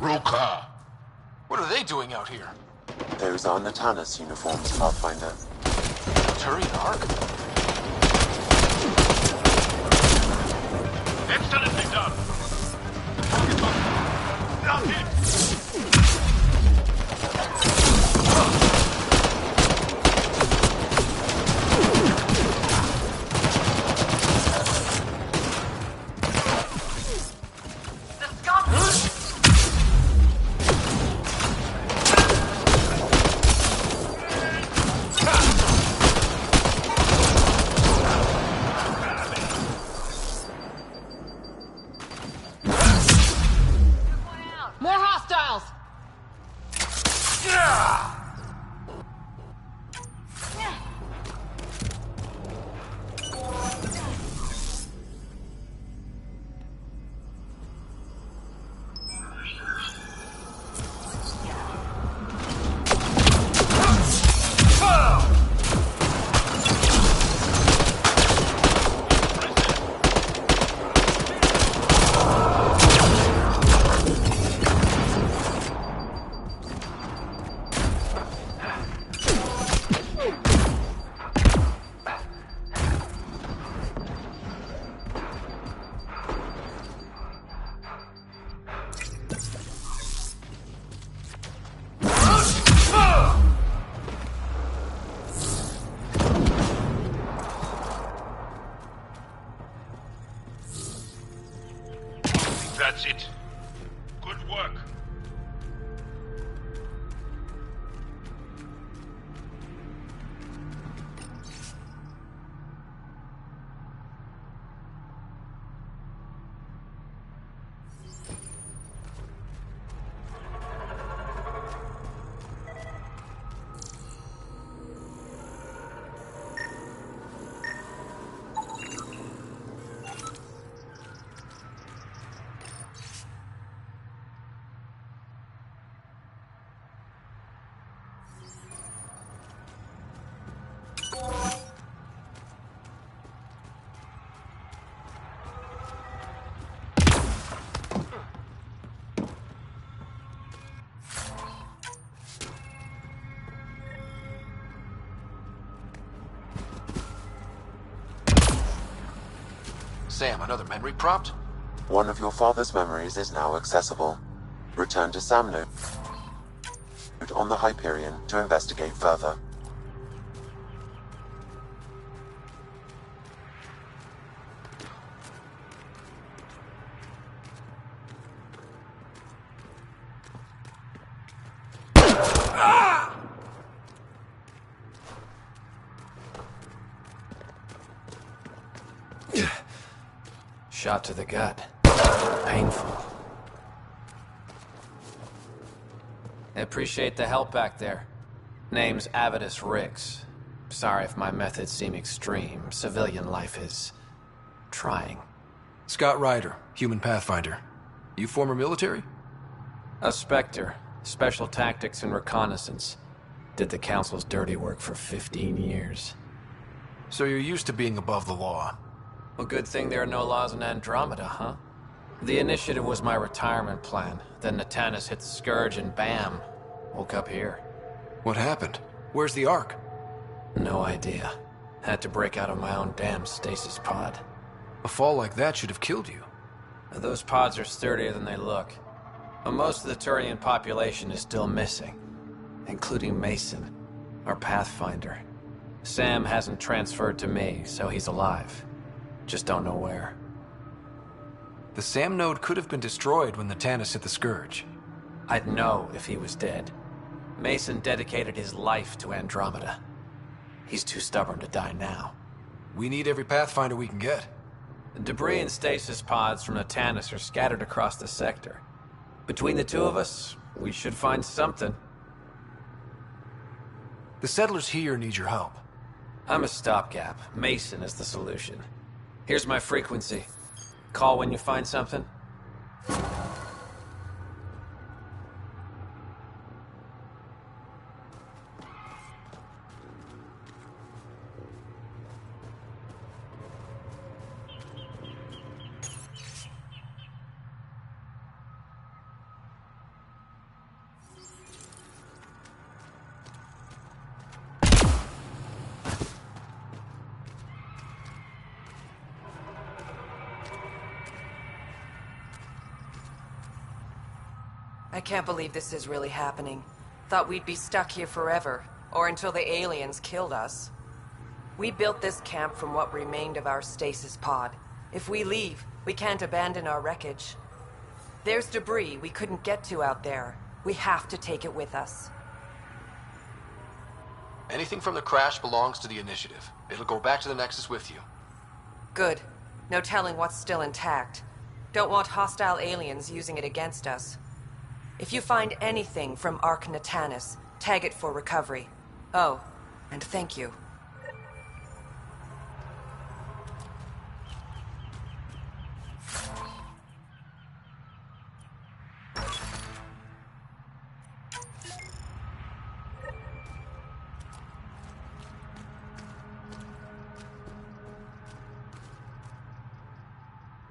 Roka! What are they doing out here? Those are Natana's uniforms, Pathfinder. Turian Ark? Excellently done. Target up. Down hit. More hostiles! That's it. Good work. Sam, another memory prompt? One of your father's memories is now accessible. Return to Samno on the Hyperion to investigate further. Shot to the gut. Painful. I appreciate the help back there. Name's Avitus Rix. Sorry if my methods seem extreme. Civilian life is trying. Scott Ryder, human pathfinder. You former military? A Spectre. Special tactics and reconnaissance. Did the Council's dirty work for 15 years. So you're used to being above the law. Well, good thing there are no laws in Andromeda, huh? The initiative was my retirement plan. Then Natanis hit the Scourge and bam, woke up here. What happened? Where's the Ark? No idea. Had to break out of my own damn stasis pod. A fall like that should have killed you. Those pods are sturdier than they look. But most of the Turian population is still missing, including Mason, our Pathfinder. Sam hasn't transferred to me, so he's alive. Just don't know where. The Sam node could have been destroyed when the Tannis hit the Scourge. I'd know if he was dead. Mason dedicated his life to Andromeda. He's too stubborn to die now. We need every Pathfinder we can get. Debris and stasis pods from the Tannis are scattered across the sector. Between the two of us, we should find something. The settlers here need your help. I'm a stopgap. Mason is the solution. Here's my frequency. Call when you find something. I can't believe this is really happening. Thought we'd be stuck here forever, or until the aliens killed us. We built this camp from what remained of our stasis pod. If we leave, we can't abandon our wreckage. There's debris we couldn't get to out there. We have to take it with us. Anything from the crash belongs to the initiative. It'll go back to the Nexus with you. Good. No telling what's still intact. Don't want hostile aliens using it against us. If you find anything from Ark Natanis, tag it for recovery. Oh, and thank you.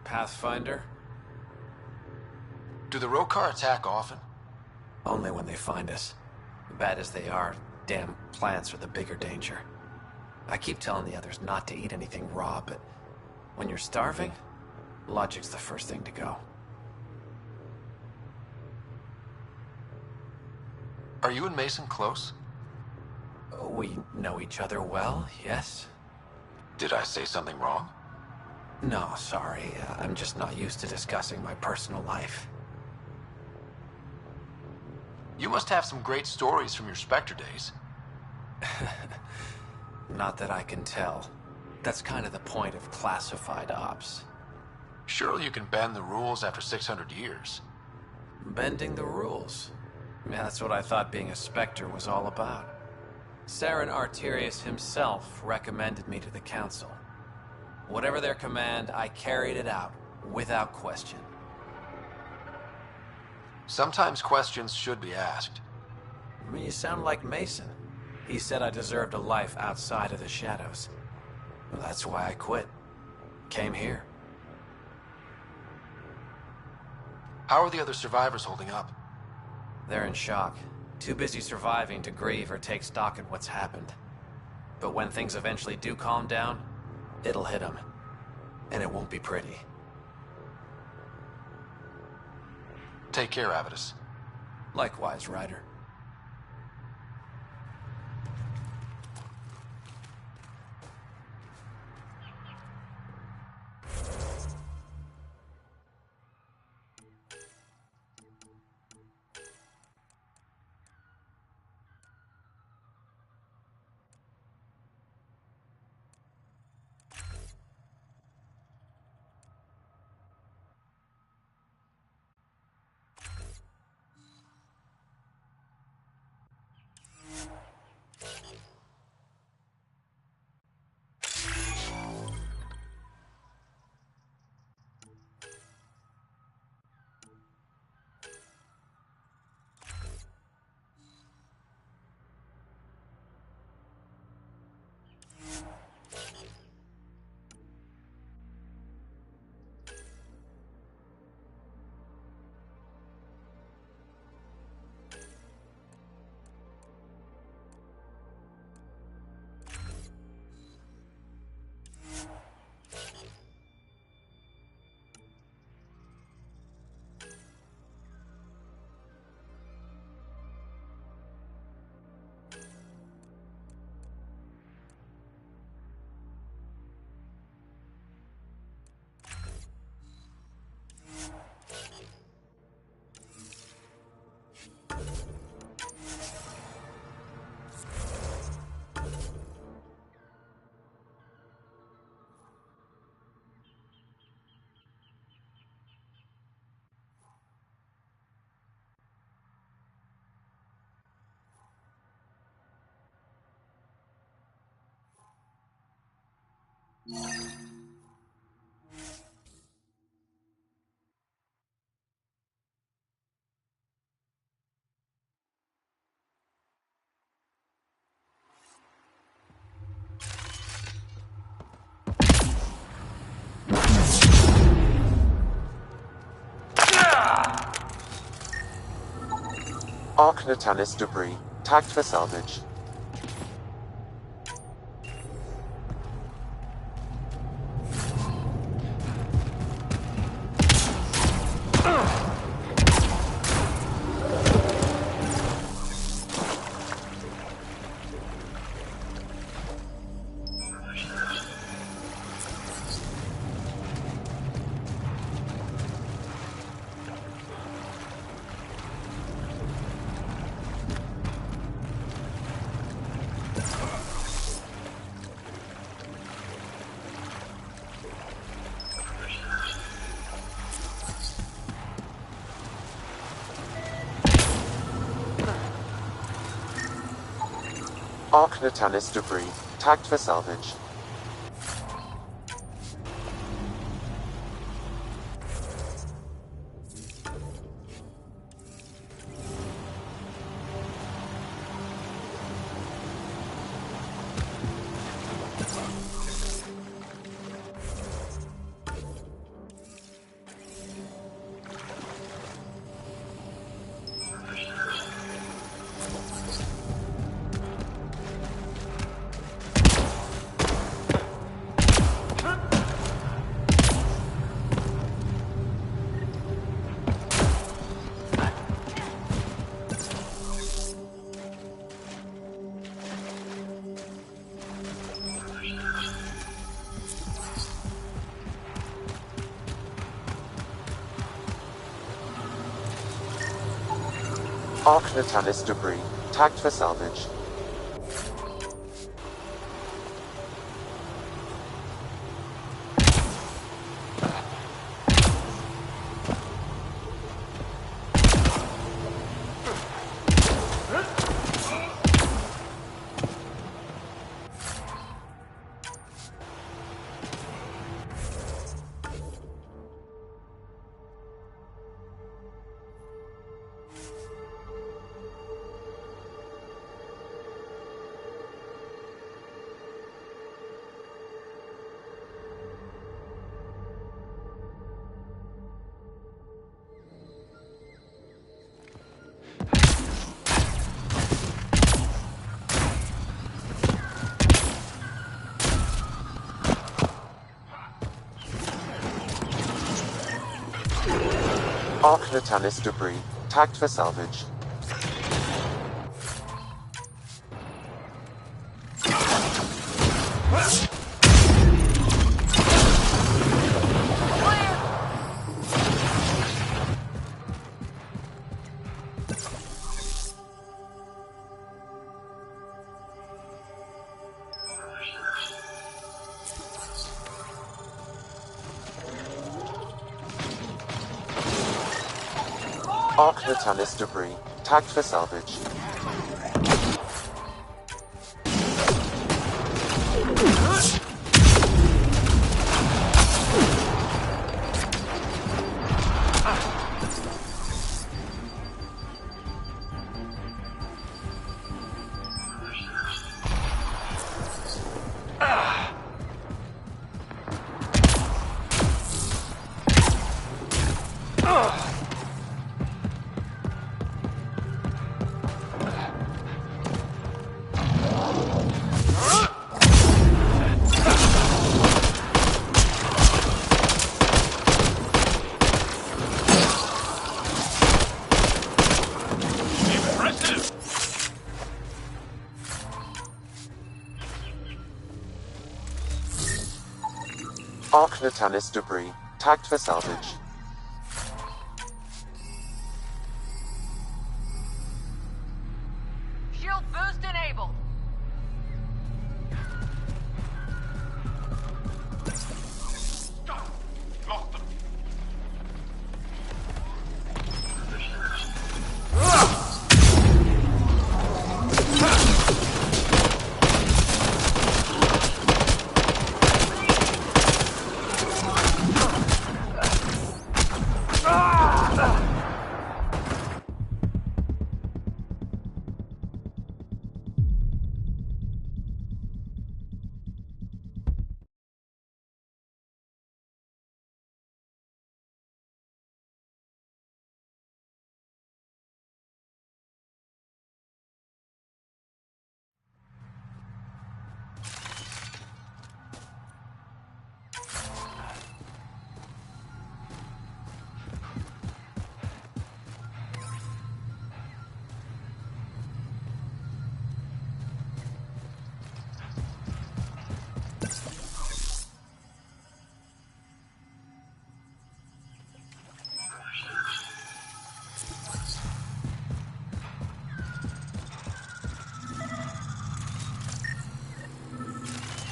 Pathfinder? Do the Rokar attack often? Only when they find us. Bad as they are, damn plants are the bigger danger. I keep telling the others not to eat anything raw, but when you're starving, logic's the first thing to go. Are you and Mason close? We know each other well, yes? Did I say something wrong? No, sorry. I'm just not used to discussing my personal life. You must have some great stories from your Spectre days. Not that I can tell. That's kind of the point of classified ops. Surely you can bend the rules after 600 years. Bending the rules? Yeah, that's what I thought being a Spectre was all about. Saren Arterius himself recommended me to the Council. Whatever their command, I carried it out, without question. Sometimes questions should be asked. I mean, you sound like Mason. He said I deserved a life outside of the shadows. Well, that's why I quit. Came here. How are the other survivors holding up? They're in shock. Too busy surviving to grieve or take stock in what's happened. But when things eventually do calm down, it'll hit them. And it won't be pretty. Take care, Advertise. Likewise, Ryder. Arc Natalis debris, tagged for salvage. Arc Natalis debris, tagged for salvage. Arc Natalis debris, tagged for salvage. Arc Natalis debris, tagged for salvage. Arc Natalis debris, tagged for salvage. Arc Natalis debris, tagged for salvage. Shield boost enabled. Lock them.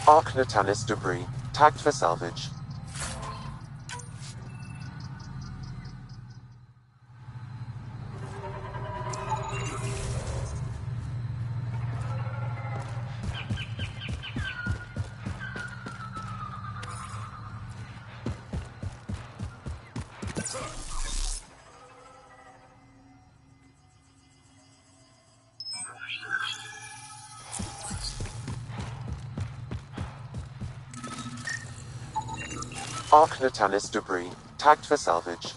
Arc Natanis debris, tagged for salvage. Arc Natanis debris, tagged for salvage.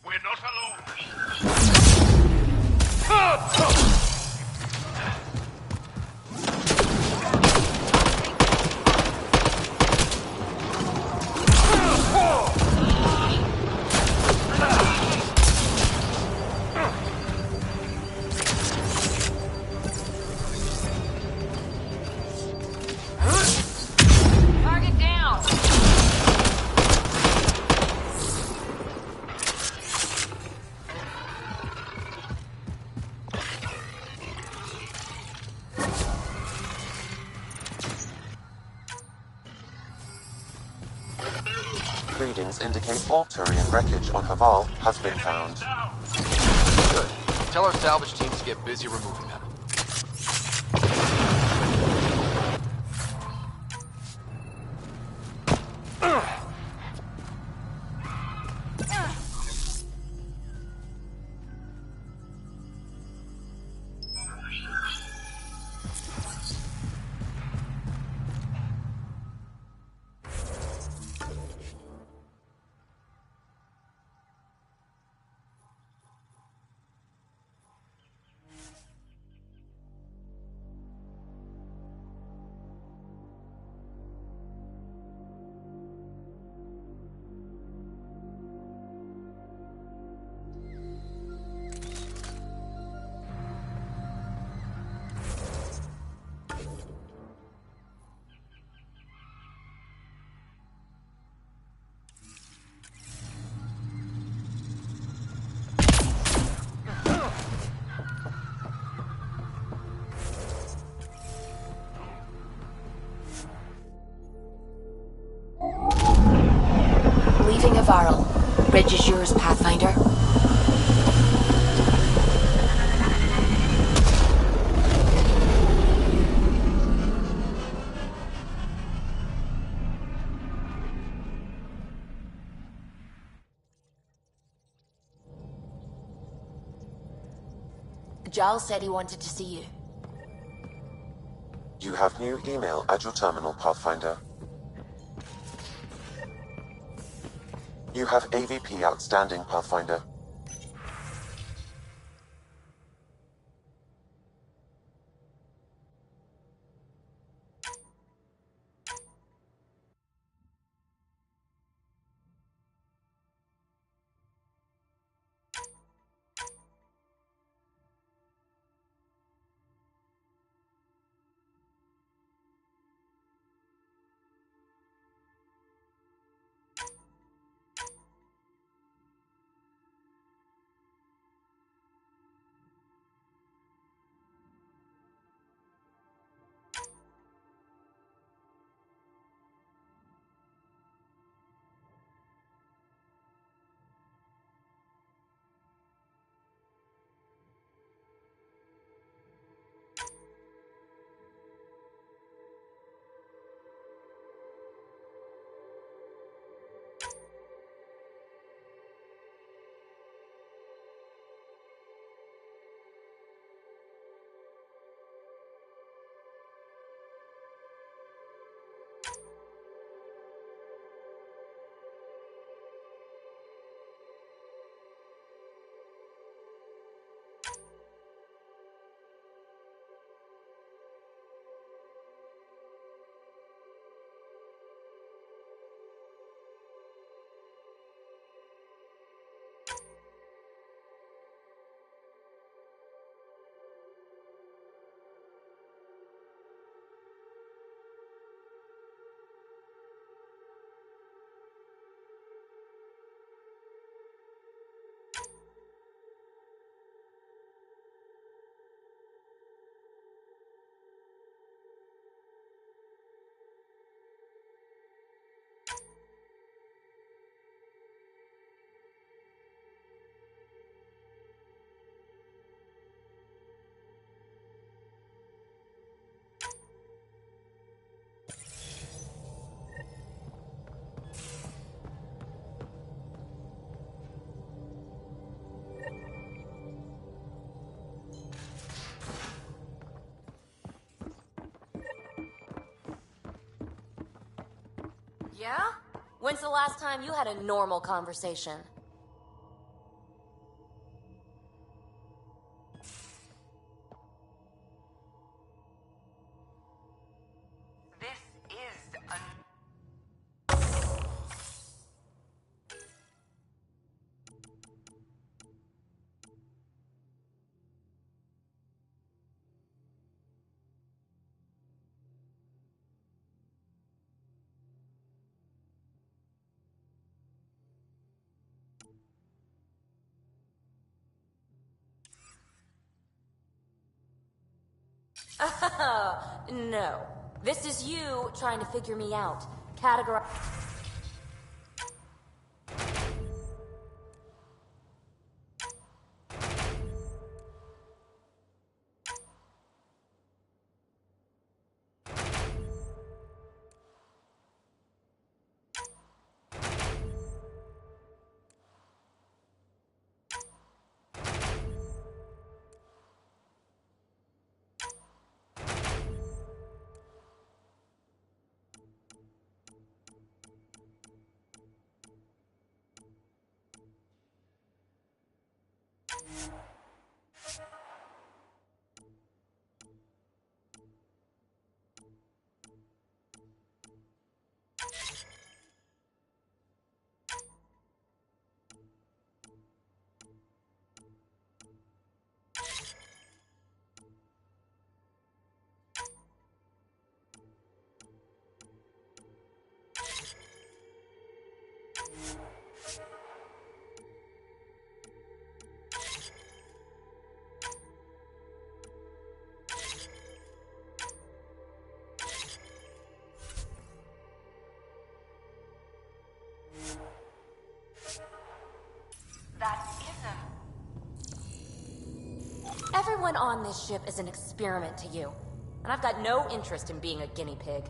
We're not alone. Target down! Readings indicate all Turian wreckage on Haval has been found. Good. Tell our salvage teams to get busy removing them. Leaving Avarl. Bridge is yours, Pathfinder. Giles said he wanted to see you. You have new email at your terminal, Pathfinder. You have AVP outstanding, Pathfinder. Yeah? When's the last time you had a normal conversation? This is a... No. This is you trying to figure me out. Categorize. That isn't... Everyone on this ship is an experiment to you. And I've got no interest in being a guinea pig.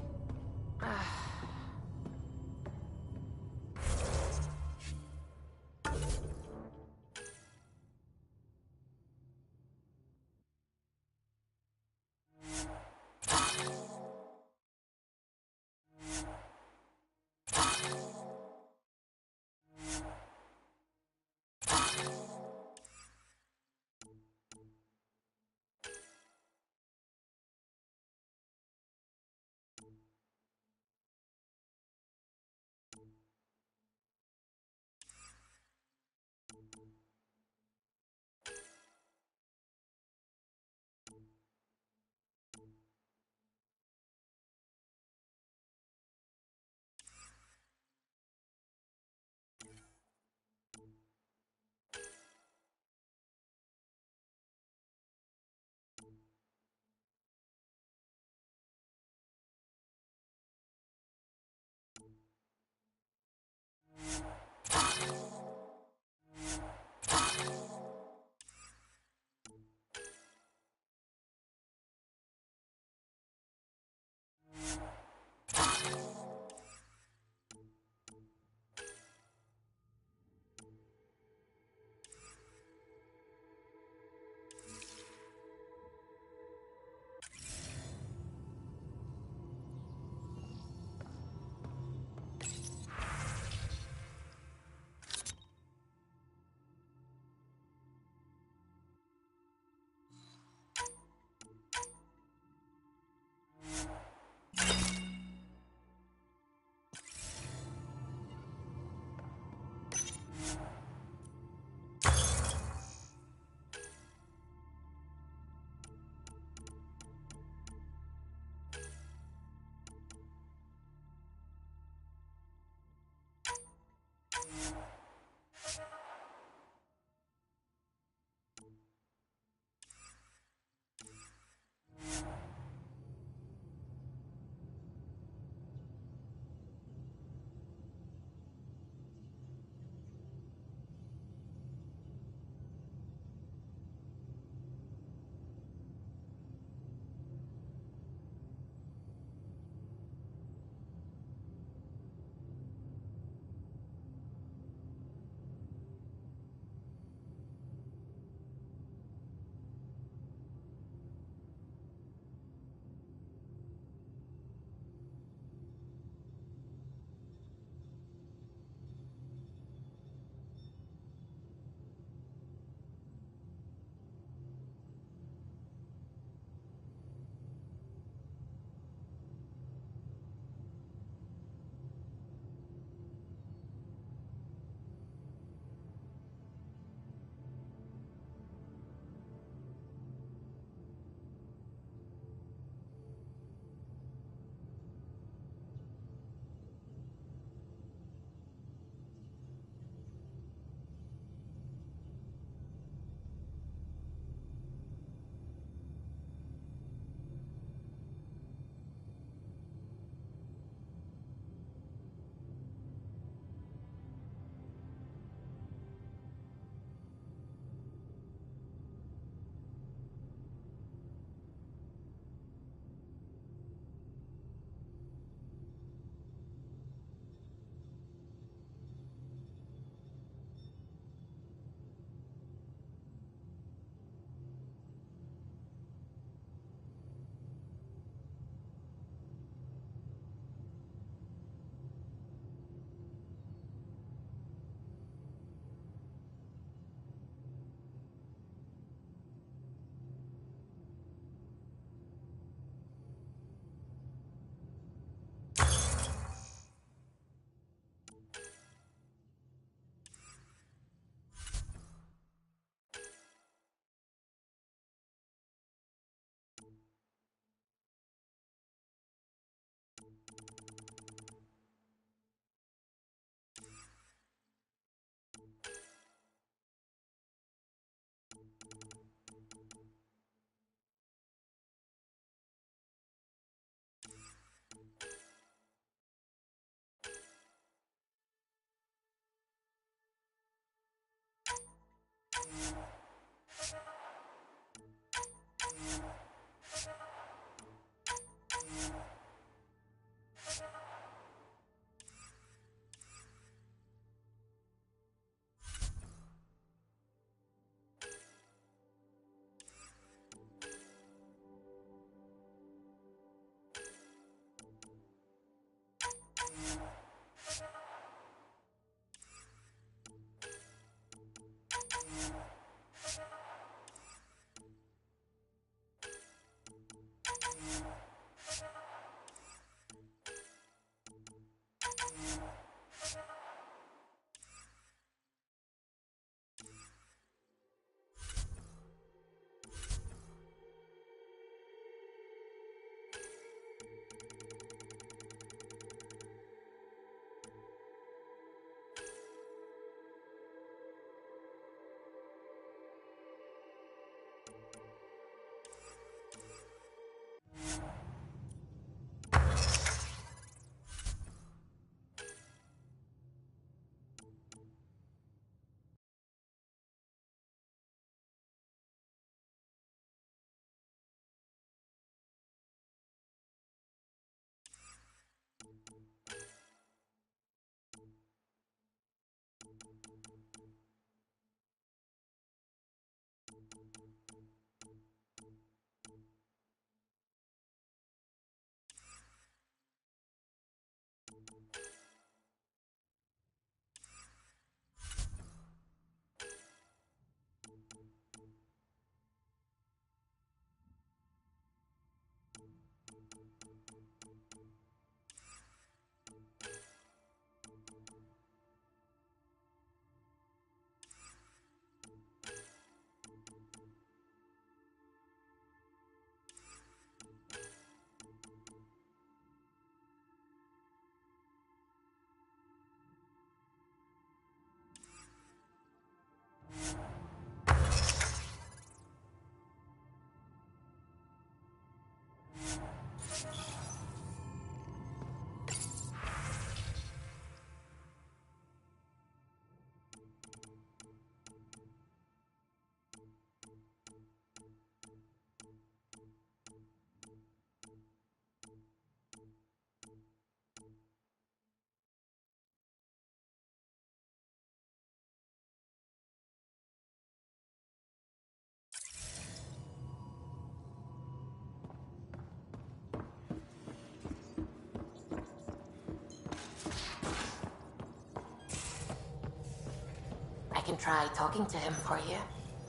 try talking to him for you.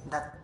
That...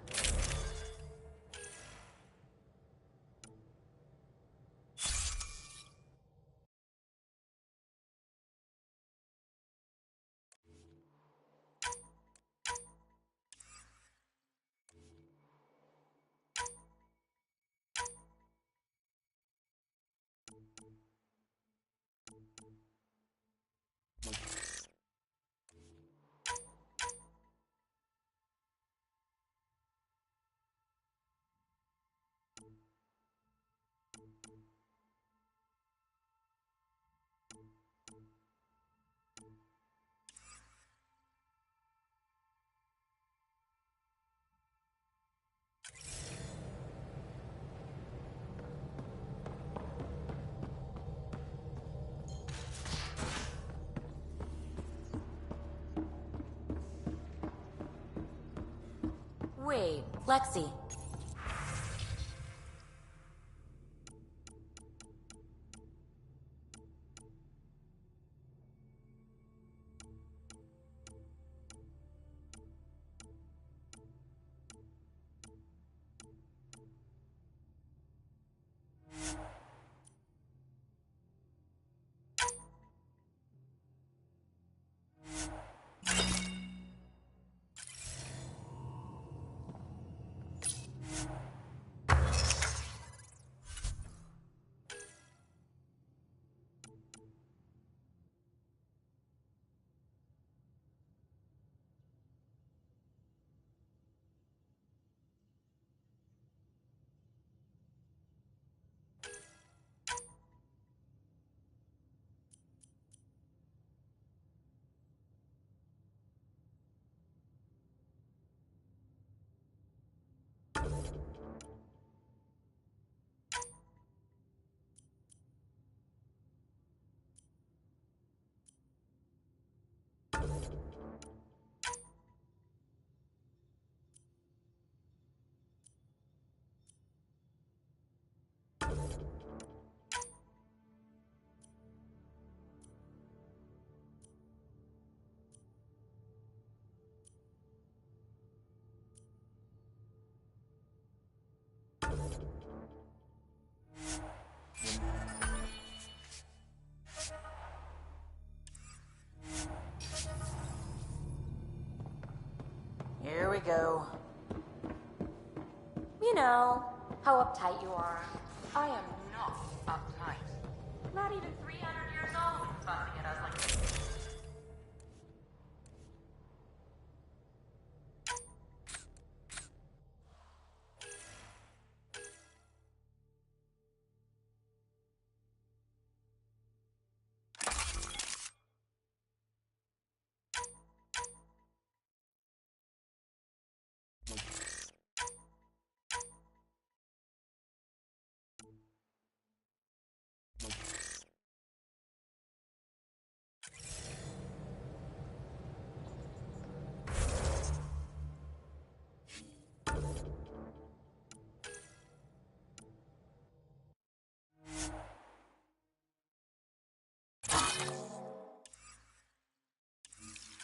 Wait, Lexi. Here we go. You know, how uptight you are. I am not uptight. Not even 300 years old and fussing at us like this.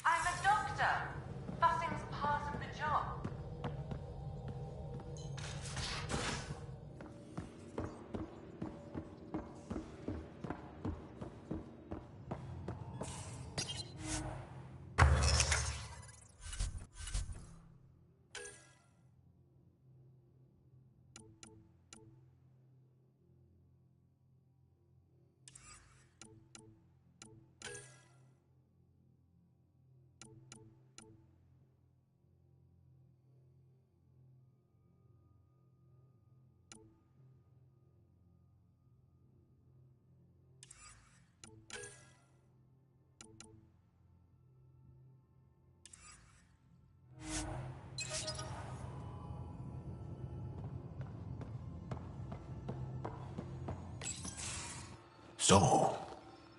I'm a doctor. Fussing's part of the job. So,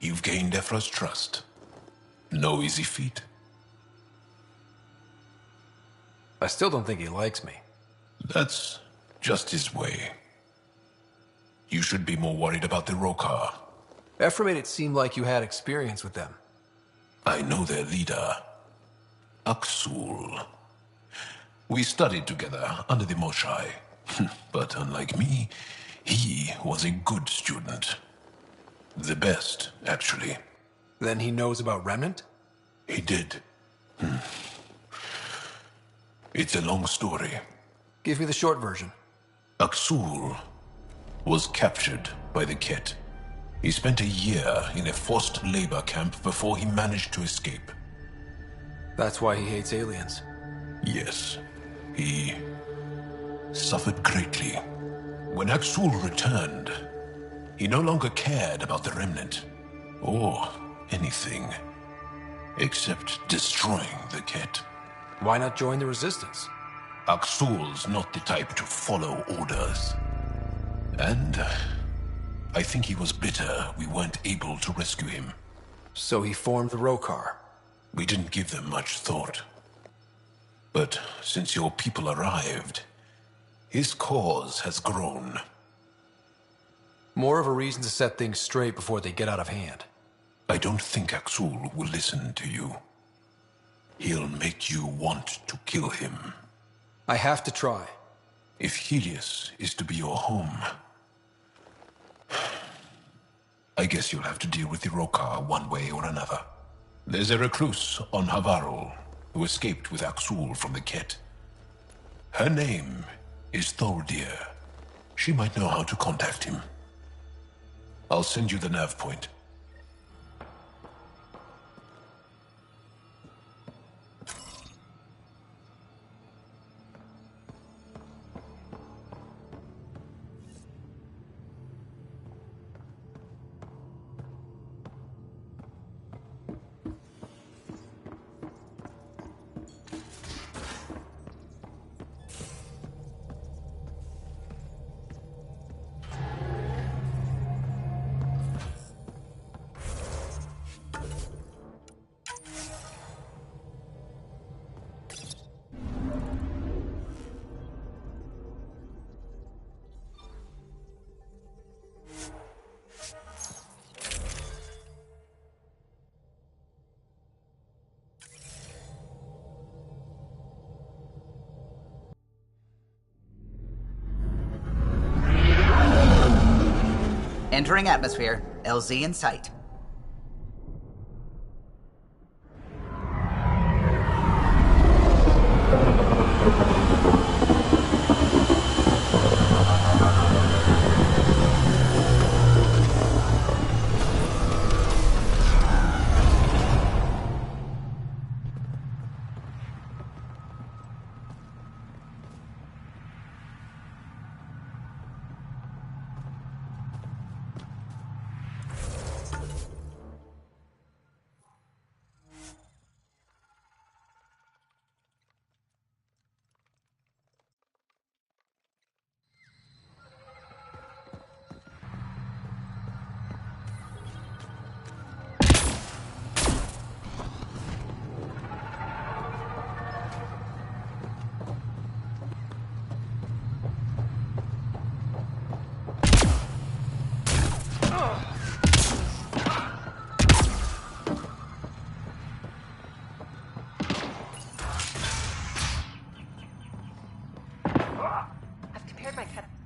you've gained Ephra's trust. No easy feat. I still don't think he likes me. That's just his way. You should be more worried about the Rokar. Ephra made it seem like you had experience with them. I know their leader. Aksul. We studied together under the Moshai. But unlike me, he was a good student. The best, actually. Then he knows about Remnant? He did. It's a long story. Give me the short version. Aksul was captured by the Ket. He spent a year in a forced labor camp before he managed to escape. That's why he hates aliens. Yes. He suffered greatly. When Aksul returned, he no longer cared about the Remnant, or anything, except destroying the Ket. Why not join the Resistance? Aksul's not the type to follow orders. And I think he was bitter we weren't able to rescue him. So he formed the Rokar. We didn't give them much thought. But since your people arrived, his cause has grown. More of a reason to set things straight before they get out of hand. I don't think Aksul will listen to you. He'll make you want to kill him. I have to try. If Helios is to be your home, I guess you'll have to deal with the Rokar one way or another. There's a recluse on Havarul who escaped with Aksul from the Ket. Her name is Thordir. She might know how to contact him. I'll send you the nav point. Entering atmosphere. LZ in sight.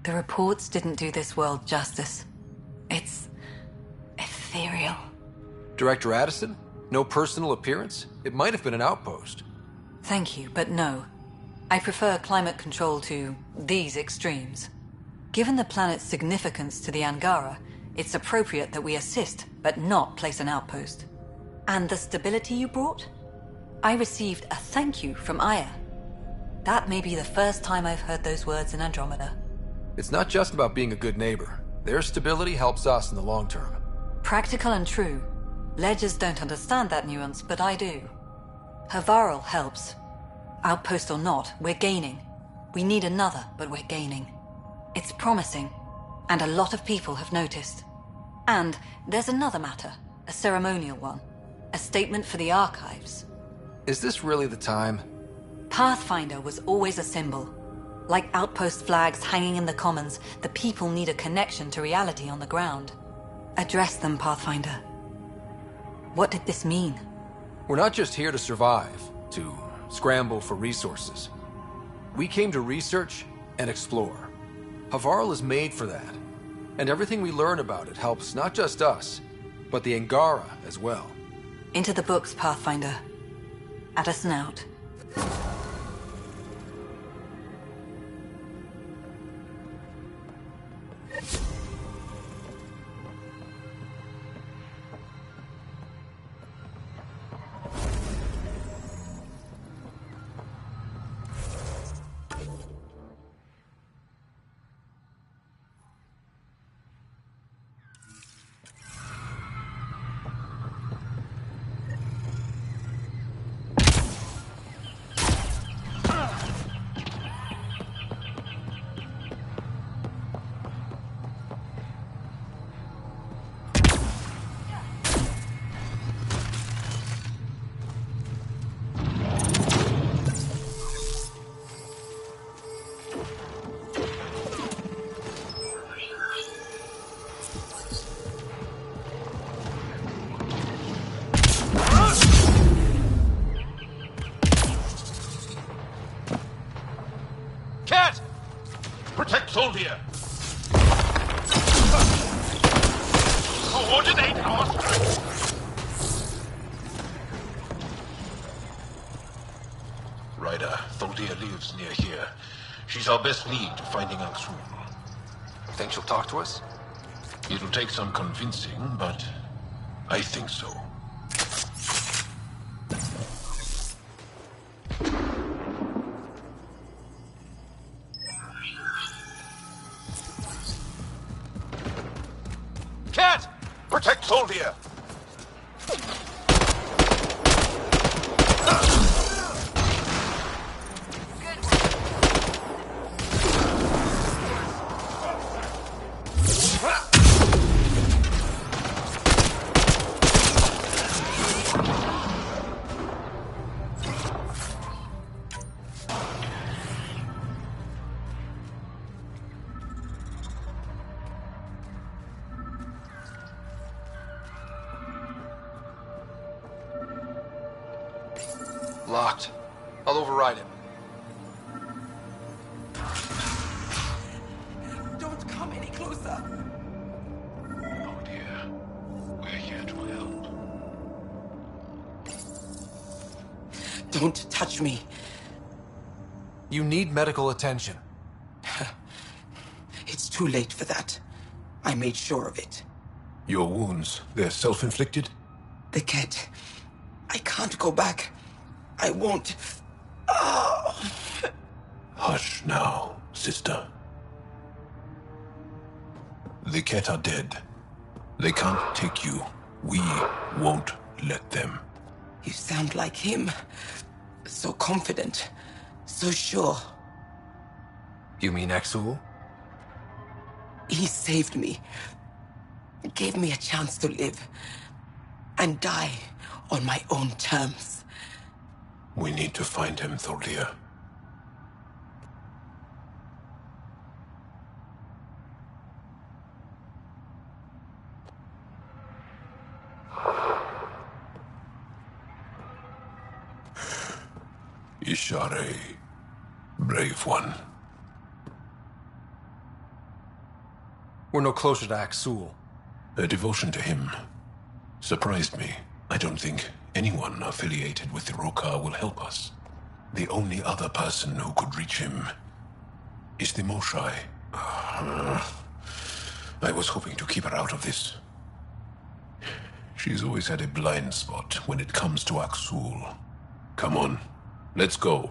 The reports didn't do this world justice. It's ethereal. Director Addison? No personal appearance? It might have been an outpost. Thank you, but no. I prefer climate control to these extremes. Given the planet's significance to the Angara, it's appropriate that we assist, but not place an outpost. And the stability you brought? I received a thank you from Aya. That may be the first time I've heard those words in Andromeda. It's not just about being a good neighbor. Their stability helps us in the long term. Practical and true. Ledgers don't understand that nuance, but I do. Havarul helps. Outpost or not, we're gaining. We need another, but we're gaining. It's promising, and a lot of people have noticed. And there's another matter, a ceremonial one. A statement for the archives. Is this really the time? Pathfinder was always a symbol. Like outpost flags hanging in the commons, the people need a connection to reality on the ground. Address them, Pathfinder. What did this mean? We're not just here to survive, to scramble for resources. We came to research and explore. Havarl is made for that. And everything we learn about it helps not just us, but the Angara as well. Into the books, Pathfinder. Addison out. Protect Soldier! Coordinate our strength! Ryder, Tholdia lives near here. She's our best lead to finding Aksul. Think she'll talk to us? It'll take some convincing, but I think so. Cat! Protect Soldier! Locked. I'll override it. Don't come any closer. Oh dear. We're here to help. Don't touch me. You need medical attention. It's too late for that. I made sure of it. Your wounds, they're self-inflicted? The cat. I can't go back. I won't. Oh. Hush now, sister. The Ket are dead. They can't take you. We won't let them. You sound like him. So confident. So sure. You mean Exul? He saved me. Gave me a chance to live. And die on my own terms. We need to find him, Tholdia. Ishare, brave one. We're no closer to Aksul. Her devotion to him surprised me. I don't think anyone affiliated with the Rokar will help us. The only other person who could reach him is the Moshai. I was hoping to keep her out of this. She's always had a blind spot when it comes to Aksul. Come on, let's go.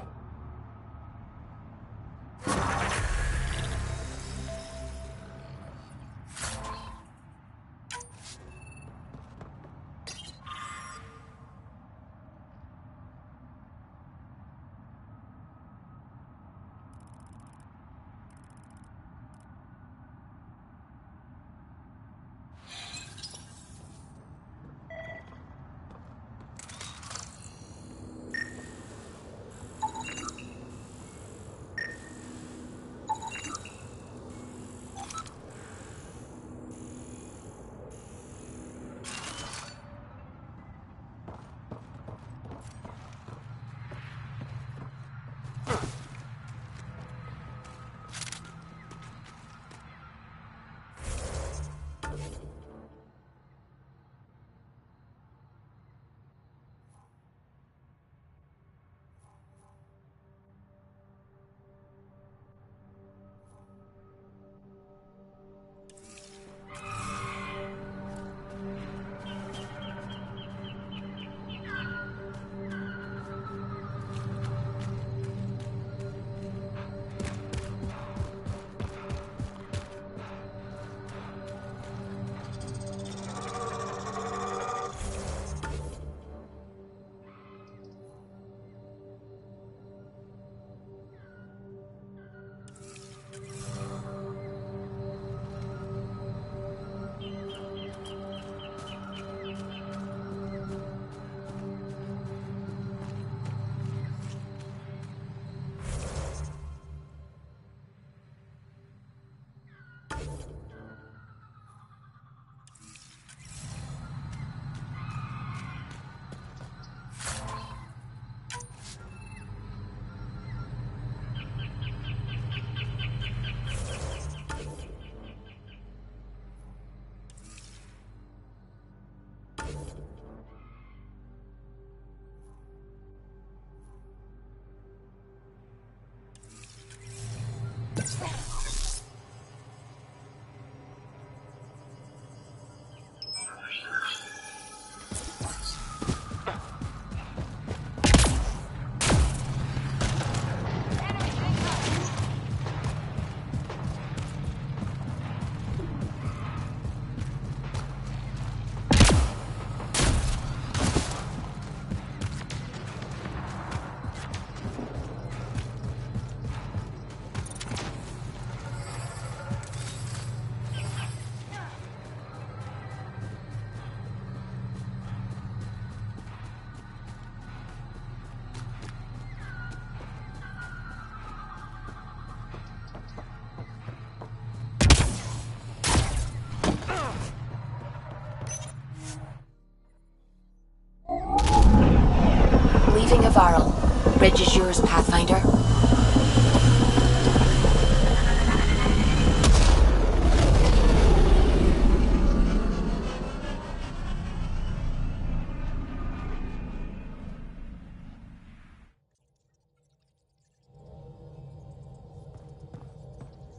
bridge is yours, Pathfinder.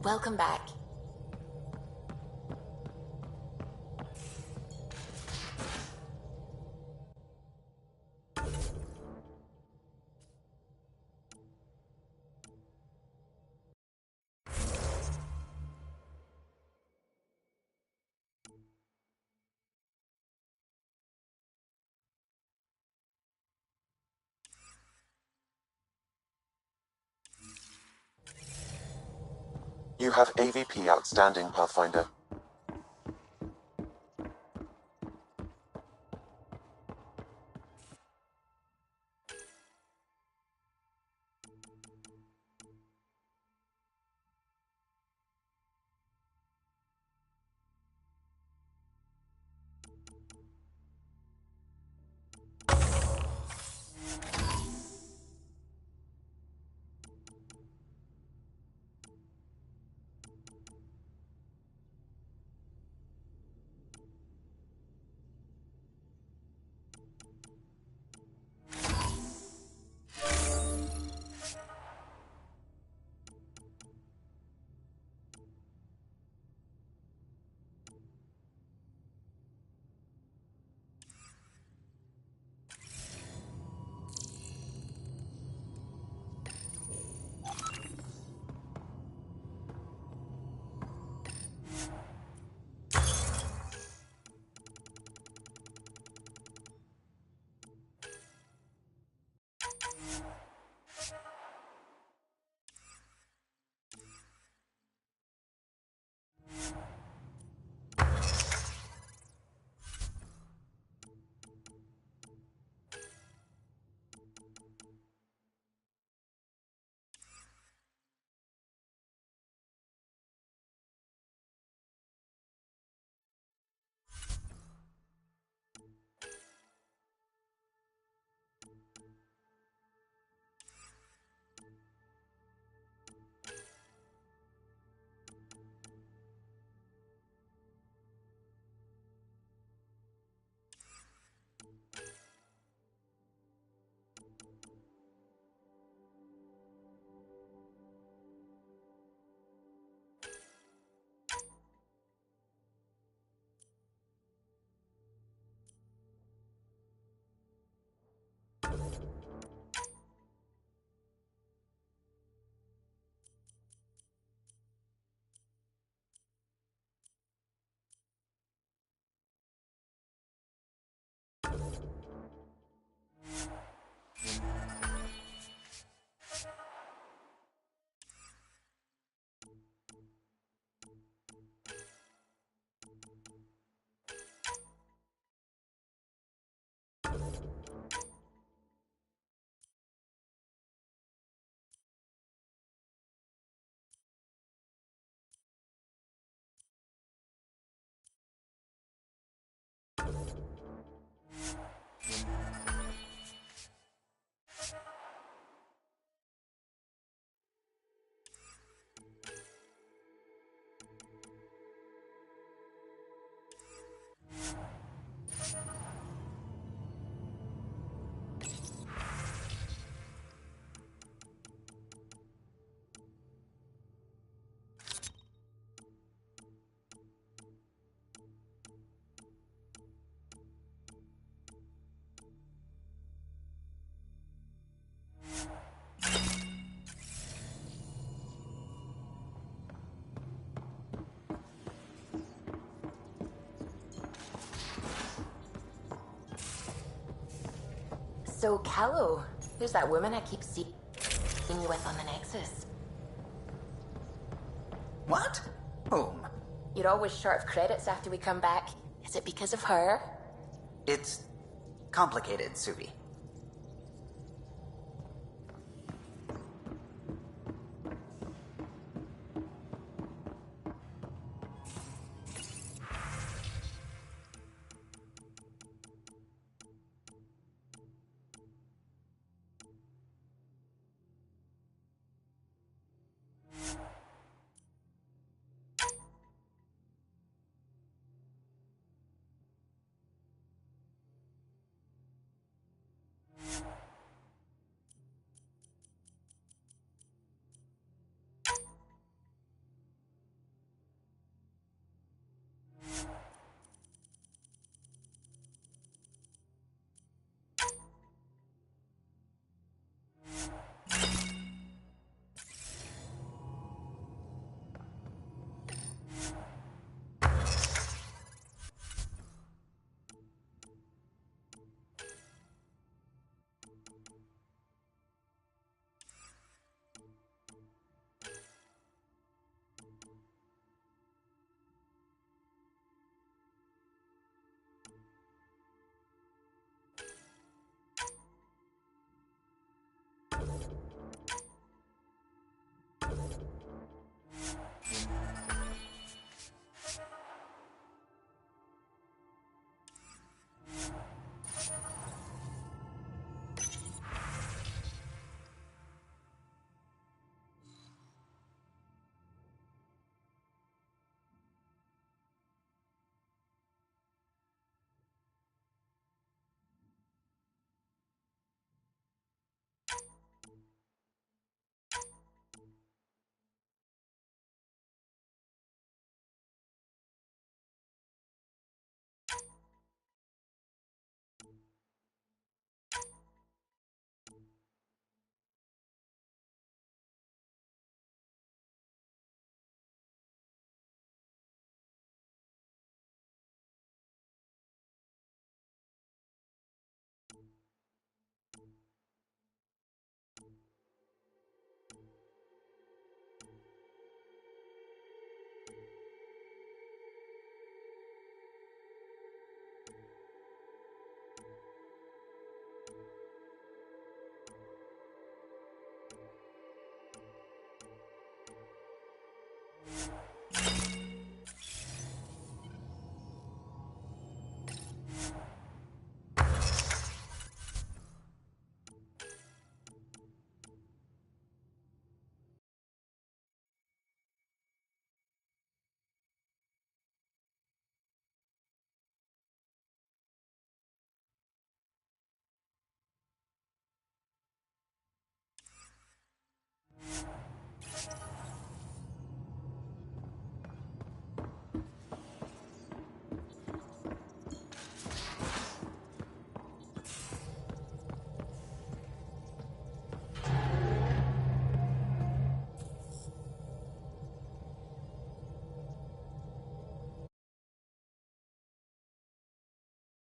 Welcome back. You have AVP outstanding, Pathfinder. So, Callow, who's that woman I keep seeing you with on the Nexus? What? Whom? You're always short of credits after we come back. Is it because of her? It's complicated, Subi.